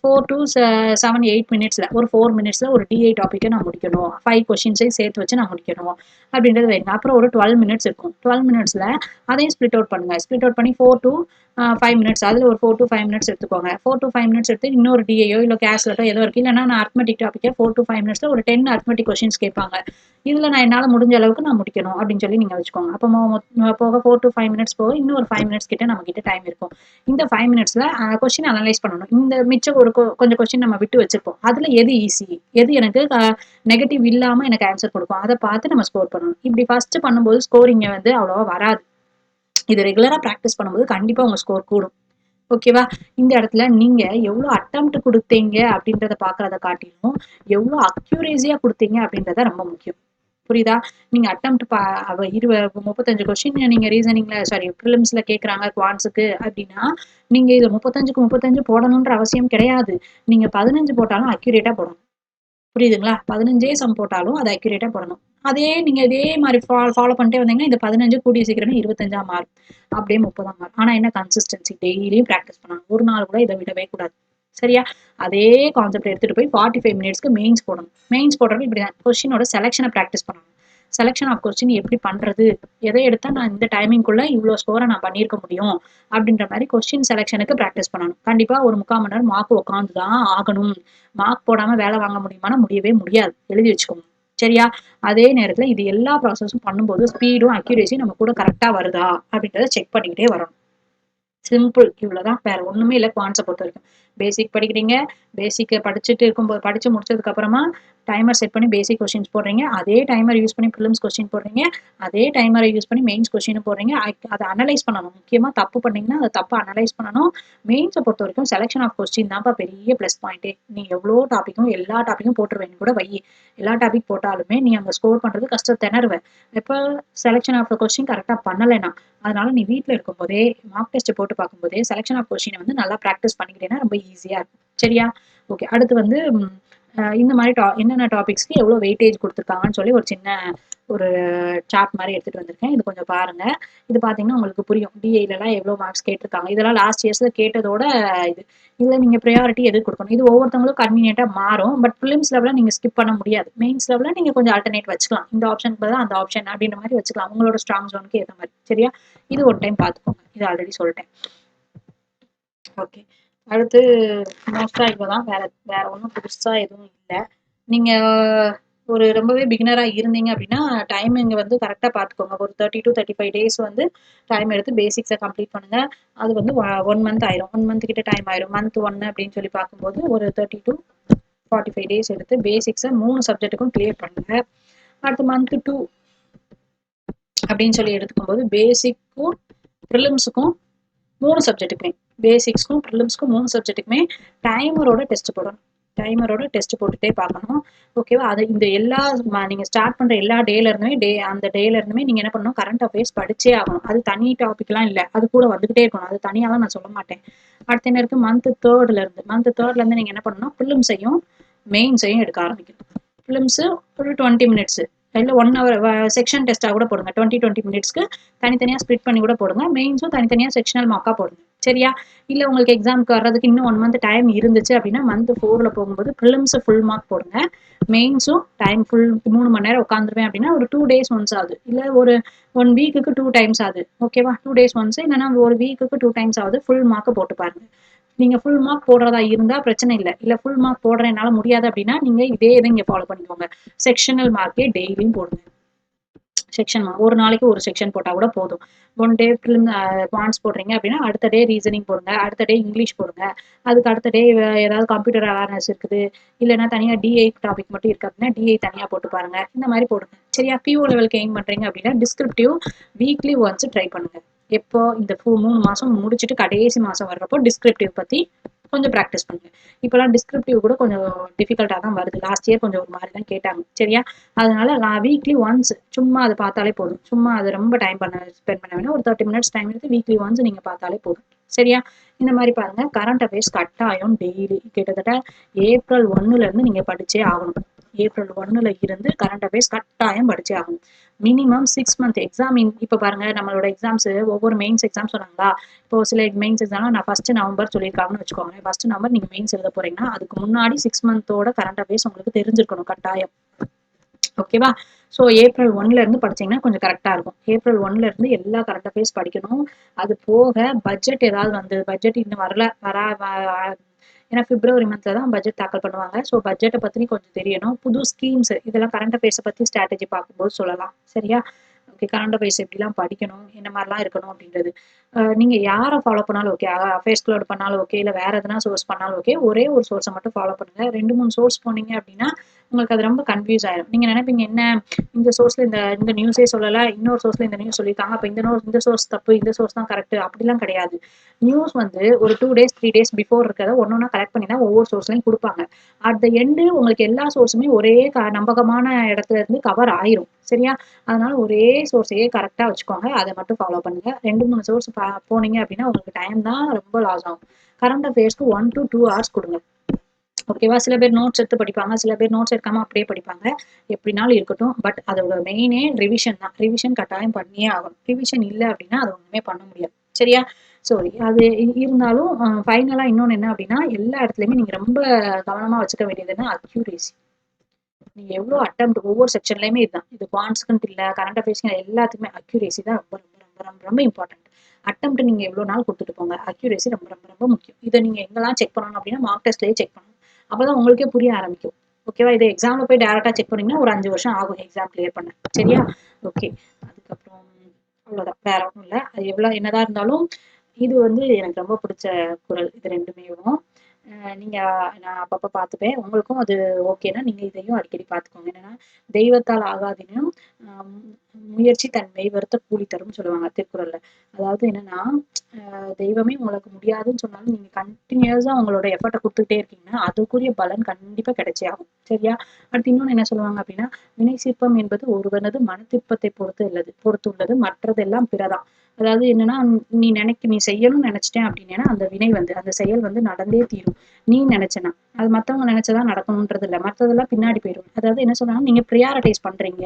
A: 4 to 7 8 மினிட்ஸ்ல ஒரு 4 மினிட்ஸ்ல ஒரு டிஐ டாபிக்கை நான் முடிக்கணும், 5 கொஸ்டின்ஸையும் சேர்த்து வச்சு நான் முடிக்கணும் அப்படின்றது வைங்க. அப்புறம் ஒரு 12 மினிட்ஸ் இருக்கும். 12 மினிட்ஸ்ல அதையும் ஸ்பிளிட் அவுட் பண்ணுங்க. ஸ்பிளிட் அவுட் பண்ணி 4 to 5 மினிட்ஸ், அதுல ஒரு 4 to 5 மினிட்ஸ் எடுத்துக்கோங்க. 4 to 5 மினிட்ஸ் எடுத்து இன்னொரு டிஐயோ இல்லை கேஸ்லெட்டோ ஏதோ இருக்கு. இல்லைன்னா நான் அர்த்மெட்டிக் டாபிக்கை 4 to 5 மினிட்ஸ்ல ஒரு 10 அர்த்மெட்டிக் கொஸ்டின்ஸ் கேட்பாங்க. இதுல நான் என்னால முடிஞ்ச அளவுக்கு நான் முடிக்கணும் அப்படின்னு சொல்லி நீங்க வச்சுக்கோங்க. அப்போ போக 4 to 5 மினிட்ஸ் போக இன்னும் ஒரு 5 மினிட்ஸ் கிட்ட நம்ம கிட்ட டைம் இருக்கும். இந்த 5 மினிட்ஸ்ல கொஸ்டின் அனலைஸ் பண்ணணும். இந்த மிச்சம் ஒரு கொஞ்சம் கொஸ்டின் நம்ம விட்டு வச்சிருப்போம். அதுல எது ஈஸி, எது எனக்கு நெகட்டிவ் இல்லாம எனக்கு ஆன்சர் கொடுக்கும், அதை பார்த்து நம்ம ஸ்கோர் பண்ணணும். இப்படி ஃபர்ஸ்ட் பண்ணும்போது ஸ்கோரிங் வந்து அவ்வளவா வராது. இது ரெகுலரா பிராக்டிஸ் பண்ணும்போது கண்டிப்பா உங்க ஸ்கோர் கூடும். ஓகேவா? இந்த இடத்துல நீங்க எவ்வளவு அட்டெம்ப்ட் கொடுத்தீங்க அப்படின்றத பாக்குறத காட்டிலும் எவ்வளவு அக்யூரேசியா கொடுத்தீங்க அப்படின்றத ரொம்ப முக்கியம். புரியுதா? நீங்க அட்டெம்ப்ட் 35 கொஸ்டின் நீங்க ரீசனிங்ல சாரி ப்ரிலிம்ஸ்ல கேக்குறாங்க குவான்ஸுக்கு அப்படின்னா நீங்க இது 35க்கு 35 போடணும்ன்ற அவசியம் கிடையாது. நீங்க 15 போட்டாலும் அக்யூரேட்டா போடணும். புரியுதுங்களா? 15 சம் போட்டாலும் அதை அக்யூரேட்டா போடணும். அதே நீங்க இதே மாதிரி ஃபாலோ பண்ணிட்டே வந்தீங்கன்னா இந்த 15 கூடிய சீக்கிரமே 25 மாறும், அப்படியே 30 மாறும். ஆனா என்ன, கன்சிஸ்டன்சி டெய்லியும் பிராக்டிஸ் பண்ணணும். ஒரு நாள் கூட இதை விடவே கூடாது. சரியா? அதே கான்செப்ட் எடுத்துட்டு போய் 45 மினிட்ஸ்க்கு மெயின்ஸ் போடணும். மெயின்ஸ் போடுறது இப்படிதான், கொஸ்டினோட செலெக்ஷனை பிராக்டிஸ் பண்ணணும். செலெக்ஷன் ஆஃப் கொஸ்டின் எப்படி பண்றது, எதை எடுத்தா நான் இந்த டைமிங்குள்ள இவ்வளவு ஸ்கோரை நான் பண்ணியிருக்க முடியும் அப்படின்ற மாதிரி கொஸ்டின் செலெக்ஷனுக்கு பிராக்டிஸ் பண்ணணும். கண்டிப்பா ஒரு 3/4 மணி நேரம் மார்க் உட்காந்துதான் ஆகணும். மார்க் போடாம வேலை வாங்க முடியுமானா முடியவே முடியாது. எழுதி வச்சுக்கோங்க. சரியா? அதே நேரத்துல இது எல்லா ப்ராசஸும் பண்ணும்போது ஸ்பீடும் அக்யூரேசியும் நம்ம கூட கரெக்டா வருதா அப்படின்றத செக் பண்ணிக்கிட்டே வரணும். சிம்பிள், இவ்வளவுதான். வேற ஒண்ணுமே இல்லை குவான்ஸை பொறுத்த வரைக்கும். பேசிக் படிக்கிறீங்க, பேசிக் படிச்சுட்டு இருக்கும்போது படிச்சு முடிச்சதுக்கு அப்புறமா டைமர் செட் பண்ணி பேசிக் கொஸ்டின்ஸ் போடுறீங்க. அதே டைமர் யூஸ் பண்ணி ப்ரிலிம்ஸ் கொஸ்டின் போடுறீங்க. அதே டைமரை யூஸ் பண்ணி மெயின்ஸ் கொஸ்டின் போடுறீங்க. அதை அனலைஸ் பண்ணணும். முக்கியமா தப்பு பண்ணீங்கன்னா அதை தப்பு அனலைஸ் பண்ணணும். மெயின்ஸை பொறுத்த வரைக்கும் செலெக்ஷன் ஆஃப் கொஸ்டின் தான்ப்பா பெரிய பிளஸ் பாயிண்டே. நீ எவ்வளோ டாப்பிக்கும் எல்லா டாப்பிக்கும் போட்டுருவேன் கூட வை. எல்லா டாபிக் போட்டாலுமே நீ அங்க ஸ்கோர் பண்றது கஷ்டம், திணறுவேன். எப்போ செலெக்ஷன் ஆஃப் கொஸ்டின் கரெக்டா பண்ணலைன்னா. அதனால நீ வீட்டில் இருக்கும்போதே மார்க் டெஸ்ட் போட்டு பார்க்கும்போதே செலெக்ஷன் ஆஃப் கொஸ்டினை வந்து நல்லா ப்ராக்டிஸ் பண்ணிக்கிட்டேன்னா ரொம்ப ஈஸியா இருக்கும். சரியா? ஓகே. அடுத்து வந்து இந்த மாதிரி என்னென்ன டாபிக்ஸ்க்கு எவ்வளோ வெயிட்டேஜ் கொடுத்துருக்காங்கன்னு சொல்லி ஒரு சின்ன ஒரு சார்ட் மாதிரி எடுத்துட்டு வந்திருக்கேன். இது கொஞ்சம் பாருங்க. இது பாத்தீங்கன்னா உங்களுக்கு புரியும். டிஐலலாம் எவ்வளோ மார்க்ஸ் கேட்டிருக்காங்க. இதெல்லாம் லாஸ்ட் இயர்ஸ்ல கேட்டதோட இது. இதுல நீங்க ப்ரையாரிட்டி எது கொடுக்கணும், இது ஒவ்வொருத்தவங்களும் கன்வீனியன்ட்டா மாறும். பட் ப்ரிலிம்ஸ் லெவல நீங்க ஸ்கிப் பண்ண முடியாது. மெயின்ஸ் லெவல நீங்க கொஞ்சம் ஆல்டர்னேட் வச்சுக்கலாம். இந்த ஆப்ஷனுக்கு பதிலா அந்த ஆப்ஷன் அப்படின்ற மாதிரி வச்சுக்கலாம், உங்களோட ஸ்ட்ராங் ஜோனுக்கு ஏற்ற மாதிரி. சரியா? இது ஒரு டைம் பார்த்துக்கோங்க. இது ஆல்ரெடி சொல்லிட்டேன். ஓகே. அடுத்து மோஸ்டா இவ்வளவுதான். வேற வேற ஒன்றும் புதுசா எதுவும் இல்லை. நீங்க ஒரு ரொம்பவே பிகினரா இருந்தீங்க அப்படின்னா டைமிங் வந்து கரெக்டா பார்த்துக்கோங்க. ஒரு 30 to 35 டேஸ் வந்து டைம் எடுத்து பேசிக்ஸை கம்ப்ளீட் பண்ணுங்க. அது வந்து 1 மந்த் ஆயிரும். 1 மந்த் கிட்ட டைம் ஆயிரும். மந்த் 1 அப்படின்னு சொல்லி பார்க்கும்போது ஒரு 30 to 45 டேஸ் எடுத்து பேசிக்ஸை 3 சப்ஜெக்ட்டுக்கும் கிளியர் பண்ணுங்க. அடுத்து மந்த் 2 அப்படின்னு சொல்லி எடுத்துக்கும்போது பேசிக்கும் ப்ரிலிம்ஸுக்கும் 3 சப்ஜெக்ட்டுக்குமே, பேசிக்ஸ்க்கும் ப்ரிலிம்ஸ்க்கும் 3 சப்ஜெக்ட்டுக்குமே டைமரோட டெஸ்ட் போடணும். டைமரோட டெஸ்ட் போட்டுட்டே பார்க்கணும். ஓகேவா? அது இந்த எல்லா நீங்க ஸ்டார்ட் பண்ற எல்லா டேல இருந்துமே அந்த டேல இருந்துமே நீங்க என்ன பண்ணணும், கரண்ட் அஃபேர்ஸ் படிச்சே ஆகணும். அது தனி டாபிக்லாம் இல்லை, அது கூட வந்துகிட்டே இருக்கணும். அது தனியாலாம் நான் சொல்ல மாட்டேன். அடுத்த என்ன இருக்கு, மந்த் 3rd இருந்து நீங்க என்ன பண்ணணும், ப்ரிலிம்ஸையும் மெயின்ஸையும் எடுக்க ஆரம்பிக்கணும். ப்ரிலிம்ஸ் ஒரு 20 மினிட்ஸ் இல்லை 1 ஹவர் செக்ஷன் டெஸ்ட்டாக கூட போடுங்க. 20 மினிட்ஸ்க்கு தனித்தனியாக ஸ்ப்ளிட் பண்ணி கூட போடுங்க. மெயின்ஸும் தனித்தனியாக செக்ஷனல் மார்க்காக போடுங்க. சரியா? இல்லை உங்களுக்கு எக்ஸாமுக்கு வர்றதுக்கு இன்னும் 1 மந்த் டைம் இருந்துச்சு அப்படின்னா மந்த் 4ல போகும்போது ப்ரிலிம்ஸ் ஃபுல் மார்க் போடுங்க. மெயின்ஸும் டைம் ஃபுல் 3 மணி நேரம் உட்காந்துருவேன் அப்படின்னா ஒரு 2 days ஒன்ஸ் ஆகுது, இல்லை ஒரு 1 வீக்குக்கு 2 times ஆகுது. ஓகேவா? 2 days ஒன்ஸ் இல்லைன்னா ஒரு வீக்குக்கு 2 times ஆகுது. ஃபுல் மார்க்கை போட்டு பாருங்க. நீங்க ஃபுல் மார்க் போடுறதா இருந்தா பிரச்சனை இல்லை. இல்லை ஃபுல் மார்க் போடுறேன் என்னால முடியாது அப்படின்னா நீங்க இதே இதை இங்க ஃபாலோ பண்ணிக்கோங்க. செக்ஷனல் மார்க்கே டெய்லியும் போடுங்க. செக்ஷன் ஒரு நாளைக்கு ஒரு செக்ஷன் போட்டா கூட போதும். ஒன் டே ஃபிலிம் குவான்ட்ஸ் போடுறீங்க அப்படின்னா, அடுத்த டே ரீசனிங் போடுங்க. அடுத்த டே இங்கிலீஷ் போடுங்க. அதுக்கு அடுத்த டே ஏதாவது கம்ப்யூட்டர் அவேர்னஸ் இருக்குது. இல்லன்னா தனியா டிஐ டாபிக் மட்டும் இருக்கு அப்படின்னா, டிஐ தனியா போட்டு பாருங்க. இந்த மாரி போடுங்க. சரியா? பிஓ லெவலுக்கு எய்ம் பண்றீங்க அப்படின்னா, டிஸ்கிரிப்டிவ் வீக்லி ஒன்ஸ் ட்ரை பண்ணுங்க. எப்போ இந்த 3 மாசம் முடிச்சுட்டு கடைசி மாசம் வர்றப்போ டிஸ்கிரிப்டிவ் பத்தி கொஞ்சம் பிராக்டிஸ் பண்ணுங்க. இப்பலாம் டிஸ்கிரிப்டிவ் கூட கொஞ்சம் டிஃபிகல்ட்டா தான் வருது. லாஸ்ட் இயர் கொஞ்சம் ஒரு மாரி தான் கேட்டாங்க. சரியா? அதனால நான் வீக்லி ஒன்ஸ் சும்மா அத பார்த்தாலே போதும். சும்மா அது ரொம்ப டைம் ஸ்பெண்ட் பண்ண வேணாம். ஒரு 30 மினிட்ஸ் டைம் எடுத்து வீக்லி ஒன்ஸ் நீங்க பார்த்தாலே போதும். சரியா? இந்த மாரி பாருங்க. கரண்ட் அஃபேர்ஸ் கட்டாயம் டெய்லி கிட்டத்தட்ட ஏப்ரல் 1ல இருந்து நீங்க படிச்சே ஆகணும். ஏப்ரல் 1ல இருந்து கரண்ட் அஃபேர்ஸ் கட்டாயம் படிச்சே ஆகணும். மினிமம் 6 மந்த் எக்ஸாம் இப்ப பாருங்க நம்மளோட எக்ஸாம்ஸ் ஒவ்வொரு மெயின்ஸ் எக்ஸாம் சொன்னாங்களா? இப்போ சில மெயின்ஸ் எக்ஸாம்லாம் நான் 1 நவம்பர் சொல்லியிருக்காங்கன்னு வச்சுக்கோங்க. 1 நவம்பர் நீங்க மெயின்ஸ் எழுத போறீங்கன்னா, அதுக்கு முன்னாடி 6 மந்தோட கரண்ட் அஃபேர்ஸ் உங்களுக்கு தெரிஞ்சிருக்கணும் கட்டாயம். ஓகேவா? ஸோ ஏப்ரல் 1ல இருந்து படிச்சீங்கன்னா கொஞ்சம் கரெக்ட்டா இருக்கும். ஏப்ரல் 1ல இருந்து எல்லா கரண்ட் அஃபேர்ஸ் படிக்கணும். அது போக பட்ஜெட் ஏதாவது வந்து பட்ஜெட் இன்னும் வரல. ஏன்னா பிப்ரவரி மந்த்ல தான் பட்ஜெட் தாக்கல் பண்ணுவாங்க. ஸோ பட்ஜெட்ட பத்தி கொஞ்சம் தெரியணும். புது ஸ்கீம்ஸ் இதெல்லாம் கரண்ட் அஃபேர்ஸ பத்தி ஸ்ட்ராட்டஜி பார்க்கும்போது சொல்லலாம். சரியா? ஓகே. கரண்ட் அஃபேர்ஸ் எப்படிலாம் படிக்கணும்? என்ன மாரிலாம் இருக்கணும்? அப்படின்றது. நீங்க யார ஃபாலோ பண்ணாலும் ஓகே. அஃபேர்ஸ் க்ளவுட் பண்ணாலும் ஓகே. இல்ல வேற எதனா சோர்ஸ் பண்ணாலும் ஓகே. ஒரே ஒரு சோர்ஸ மட்டும் ஃபாலோ பண்ணுங்க. 2, 3 சோர்ஸ் போனீங்க அப்படின்னா, உங்களுக்கு அது ரொம்ப கன்ஃப்யூஸ் ஆயிரும். நீங்க நினைப்பீங்க என்ன இந்த சோர்ஸ்ல இந்த நியூஸே சொல்லல. இன்னொரு சோர்ஸ்ல இந்த நியூஸ் சொல்லியிருக்காங்க. அப்ப இந்த சோர்ஸ் தப்பு. இந்த சோர்ஸ் தான் கரெக்ட். அப்படிலாம் கிடையாது. நியூஸ் வந்து ஒரு 2 டேஸ், 3 டேஸ் பிஃபோர் இருக்கிறத ஒண்ணொண்ணா கலெக்ட் பண்ணி தான் ஒவ்வொரு சோர்ஸ்லயும் குடுப்பாங்க. அட் த எண்ட் உங்களுக்கு எல்லா சோர்ஸுமே ஒரே நம்பகமான இடத்துல இருந்து கவர் ஆயிரும். சரியா? அதனால ஒரே சோர்ஸையே கரெக்ட்டா வச்சுக்கோங்க. அத மட்டும் ஃபாலோ பண்ணுங்க. 2, 3 சோர்ஸ் போனீங்க அப்படின்னா உங்களுக்கு டைம் தான் ரொம்ப லாஸ் ஆகும். கரண்ட் அஃபேர்ஸ்க்கு 1 to 2 ஹார்ஸ் குடுங்க. ஓகேவா? சில பேர் நோட்ஸ் எடுத்து படிப்பாங்க. சில பேர் நோட்ஸ் எடுக்காம அப்படியே படிப்பாங்க. எப்படினாலும் இருக்கட்டும். பட் அதோட மெயினே ரிவிஷன் தான். ரிவிஷன் கட்டாயம் பண்ணியே ஆகணும். ரிவிஷன் இல்ல அப்படின்னா அது ஒண்ணுமே பண்ண முடியாது. சரியா? ஸோ அது இருந்தாலும் ஃபைனலா இன்னொன்னு என்ன அப்படின்னா, எல்லா இடத்துலயுமே நீங்க ரொம்ப கவனமா வச்சுக்க வேண்டியது என்ன அக்யூரேசி. நீங்க எவ்வளோ அட்டெம்ப்ட் ஒவ்வொரு செக்ஷன்லயுமே இதுதான். இது குவான்ட்ஸ்க்குன்ட்டு இல்ல, கரண்ட் அஃபேர்ஸ்க்கு எல்லாத்துக்குமே அக்யூரேசி தான் ரொம்ப ரொம்ப ரொம்ப ரொம்ப ரொம்ப இம்பார்ட்டன்ட். அட்டெம்ப்ட் நீங்க எவ்வளோ நாள் குடுத்துட்டு போங்க. அக்யூரேசி ரொம்ப ரொம்ப ரொம்ப முக்கியம். இத நீங்க எங்கலாம் செக் பண்ணணும் அப்படின்னா, மார்க் டெஸ்ட்லயே செக் பண்ணணும். அப்பதான் உங்களுக்கே புரிய ஆரம்பிக்கும். ஓகேவா? இத எக்ஸாம்ல போய் டைரக்ட்டா செக் பண்ணீங்கன்னா, ஒரு 5 வருஷம் ஆகும் எக்ஸாம் கிளியர் பண்ண. சரியா? ஓகே. அதுக்கப்புறம் அவ்வளோதான். வேற ஒண்ணும் இல்ல. அது எவ்வளோ என்னதான் இருந்தாலும், இது வந்து எனக்கு ரொம்ப பிடிச்ச குறள். இது 2மேவும். நீங்க நான் அப்பப்ப பார்த்துப்பேன். உங்களுக்கும் அது ஓகேன்னா, நீங்க இதையும் அடிக்கடி பார்த்துக்கோங்க. என்னன்னா, "தெய்வத்தால் ஆகாதினும் முயற்சி தன் மெய் வருத்த கூலி தரும்னு சொல்லுவாங்க திருக்குறள்ல. அதாவது என்னன்னா, தெய்வமே உங்களுக்கு முடியாதுன்னு சொன்னாலும், நீங்க கன்டினியூஸா உங்களோட எஃபர்ட்ட குடுத்துக்கிட்டே இருக்கீங்கன்னா, அதுக்குரிய பலன் கண்டிப்பா கிடைச்சே ஆகும். சரியா? அடுத்து இன்னொன்னு என்ன சொல்லுவாங்க அப்டின்னா, "வினை சிற்பம் என்பது ஒருவனது மனத்திற்பத்தை பொறுத்துள்ளது. மற்றதெல்லாம் பிறதாம்." அதாவது என்னன்னா, நீ செய்யணும்னு நெனச்சுட்டேன் அப்டின்னேன்னா, அந்த வினை வந்து அந்த செயல் வந்து நடந்தே தீரும். நீ நெனச்சனா. அது மத்தவங்க நெனச்சா நடக்கணும்ன்றது இல்ல. மத்ததெல்லாம் பின்னாடி போயிரும். அதாவது என்ன சொல்றாங்கன்னா, நீங்க பிரையாரிடைஸ் பண்றீங்க.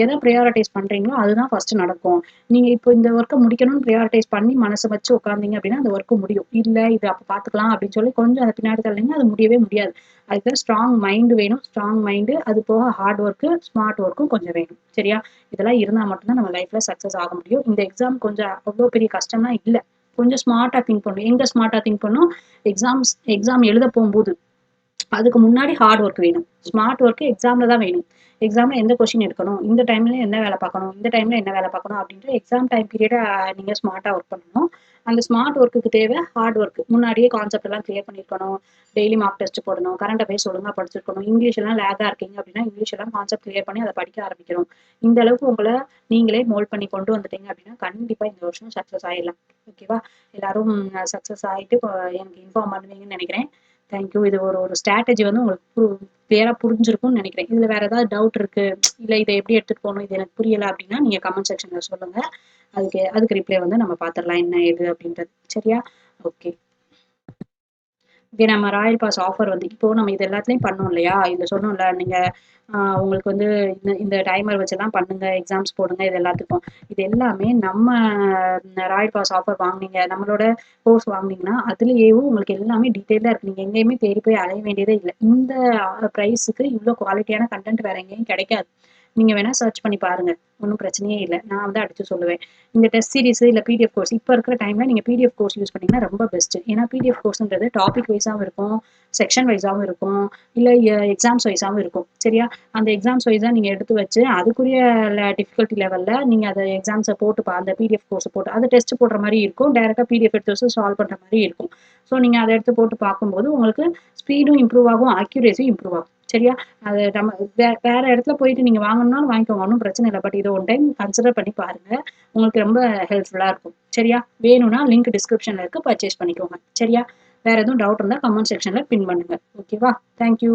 A: எத பிரையாரிடைஸ் பண்றீங்களோ, அதுதான் ஃபர்ஸ்ட் நடக்கும். நீங்க இப்போ இந்த ஒர்க்க முடிக்கணும்னு பிரையாரிடைஸ் பண்ணி மனச வச்சு உட்கார்ந்தீங்க அப்டின்னா, அந்த ஒர்க் முடியும். இல்ல இது அப்ப பார்த்துக்கலாம் அப்டின்னு சொல்லி கொஞ்சம் அத பின்னாடி தள்ளினீங்கன்னா, அது முடியவே முடியாது. அதுக்கு ஸ்ட்ராங் மைண்ட் வேணும். ஸ்ட்ராங் மைண்ட் அது போக ஹார்ட் ஒர்க், ஸ்மார்ட் ஒர்க்கும் கொஞ்சம் வேணும். சரியா? இதெல்லாம் இருந்தா மட்டும் தான் நம்ம லைஃப்ல சக்சஸ் ஆக முடியும். இந்த எக்ஸாம் கொஞ்சம் அவ்ளோ பெரிய கஷ்டம்லாம் இல்ல. கொஞ்சம் ஸ்மார்ட்டா திங்க் பண்ணணும். எங்க ஸ்மார்ட்டா திங்க் பண்ணணும்? எக்ஸாம் எழுத போம்போது. அதுக்கு முன்னாடி ஹார்ட் ஒர்க் வேணும். ஸ்மார்ட் ஒர்க் எக்ஸாம்ல தான் வேணும். எக்ஸாம்ல எந்த கொஸ்டின் எடுக்கணும்? இந்த டைம்ல என்ன வேலை பார்க்கணும்? இந்த டைம்ல என்ன வேலை பார்க்கணும்? அப்படின்ட்டு எக்ஸாம் டைம் பீரியட நீங்க ஸ்மார்ட்டா ஒர்க் பண்ணணும். அந்த ஸ்மார்ட் ஒர்க்குக்கு தேவை ஹார்ட் ஒர்க். முன்னாடியே கான்செப்ட் எல்லாம் கிளியர் பண்ணியிருக்கணும். டெய்லி மார்க் டெஸ்ட் போடணும். கரண்ட் அஃபேர்ஸ் ஒழுங்கா படிச்சிருக்கணும். இங்கிலீஷ் எல்லாம் லேக்கா இருக்கீங்க அப்படின்னா, இங்கிலீஷ் எல்லாம் கான்செப்ட் கிளியர் பண்ணி அத படிக்க ஆரம்பிக்கணும். இந்த அளவுக்கு உங்கள நீங்களே மோல்ட் பண்ணி கொண்டு வந்துட்டீங்க அப்படின்னா, கண்டிப்பா இந்த வருஷம் சக்சஸ் ஆயிடலாம். ஓகேவா? எல்லாரும் சக்சஸ் ஆயிட்டு எனக்கு இன்ஃபார்ம் பண்ணுவீங்கன்னு நெனைக்கிறேன். Thank you. இது ஒரு ஒரு ஸ்ட்ராட்டஜி வந்து உங்களுக்கு கிளியரா புரிஞ்சிருக்கும்னு நினைக்கிறேன். இதுல வேற ஏதாவது டவுட் இருக்கு, இல்ல இத எப்படி எடுத்துட்டு போணும், இது எனக்கு புரியல அப்படின்னா, நீங்க கமெண்ட் செக்ஷன்ல சொல்லுங்க. அதுக்கு ரிப்ளை வந்து நம்ம பார்த்துடலாம் என்ன ஏது அப்படின்றது. சரியா? ஓகே. ஓகே. நம்ம ராயல் பாஸ் ஆஃபர் வந்து இப்போ நம்ம இது எல்லாத்துலயும் பண்ணோம் இல்லையா? இதுல சொன்னோம்ல, நீங்க உங்களுக்கு வந்து இந்த டைமர் வச்சுலாம் பண்ணுங்க, எக்ஸாம்ஸ் போடுங்க இது எல்லாத்துக்கும். இது எல்லாமே நம்ம ராயல் பாஸ் ஆஃபர் வாங்குனீங்க, நம்மளோட கோர்ஸ் வாங்குனீங்கன்னா, அதுலயேவும் உங்களுக்கு எல்லாமே டீட்டெயிலா இருக்கு. நீங்க எங்கேயுமே தேடி போய் அலைய வேண்டியதே இல்ல. இந்த பிரைஸுக்கு இவ்ளோ குவாலிட்டியான கன்டென்ட் வேற எங்கேயும் கிடைக்காது. நீங்க வேணா சர்ச் பண்ணி பாருங்க. ஒண்ணும் பிரச்சனையே இல்ல. நான் வந்து அடிச்சு சொல்லுவேன். இந்த டெஸ்ட் சீரிஸ் இல்ல பிடிஎஃப் கோர்ஸ் இப்ப இருக்கிற டைம்ல நீங்க பிடிஎஃப் கோர்ஸ் யூஸ் பண்ணீங்கன்னா ரொம்ப பெஸ்ட். ஏன்னா பிடிஎஃப் கோர்ஸ்ன்றது டாபிக் வைஸாவும் இருக்கும், செக்ஷன் வைஸாவும் இருக்கும், இல்ல எக்ஸாம்ஸ் வைஸாவும் இருக்கும். சரியா? அந்த எக்ஸாம்ஸ் வைஸா நீங்க எடுத்து வச்சு அதுக்குரிய டிஃபிகல்ட்டி லெவல்ல நீங்க அத எக்ஸாம்ஸ போட்டு அந்த பிடிஎஃப் கோர்ஸ் போட்டு அது டெஸ்ட் போடுற மாரி இருக்கும். டைரக்ட்டா பிடிஎஃப் எடுத்து வச்சு சால்வ் பண்ற மாரி இருக்கும். ஸோ நீங்க அத எடுத்து போட்டு பார்க்கும்போது உங்களுக்கு ஸ்பீடும் இம்ப்ரூவ் ஆகும், அக்யூரேசியும் இம்ப்ரூவ் ஆகும். சரியா? அது நம்ம வேற இடத்துல போயிட்டு நீங்க வாங்கணும்னாலும் வாங்கிக்கோங்க. ஒண்ணும் பிரச்சனை இல்ல. பட் இத ஒன் டைம் கன்சிடர் பண்ணி பாருங்க. உங்களுக்கு ரொம்ப ஹெல்ப்ஃபுல்லா இருக்கும். சரியா? வேணும்னா லிங்க் டிஸ்கிரிப்ஷன்ல இருக்கு. பர்ச்சேஸ் பண்ணிக்கோங்க. சரியா? வேற எதுவும் டவுட் இருந்தா கமெண்ட் செக்ஷன்ல பின் பண்ணுங்க. ஓகேவா? Thank you.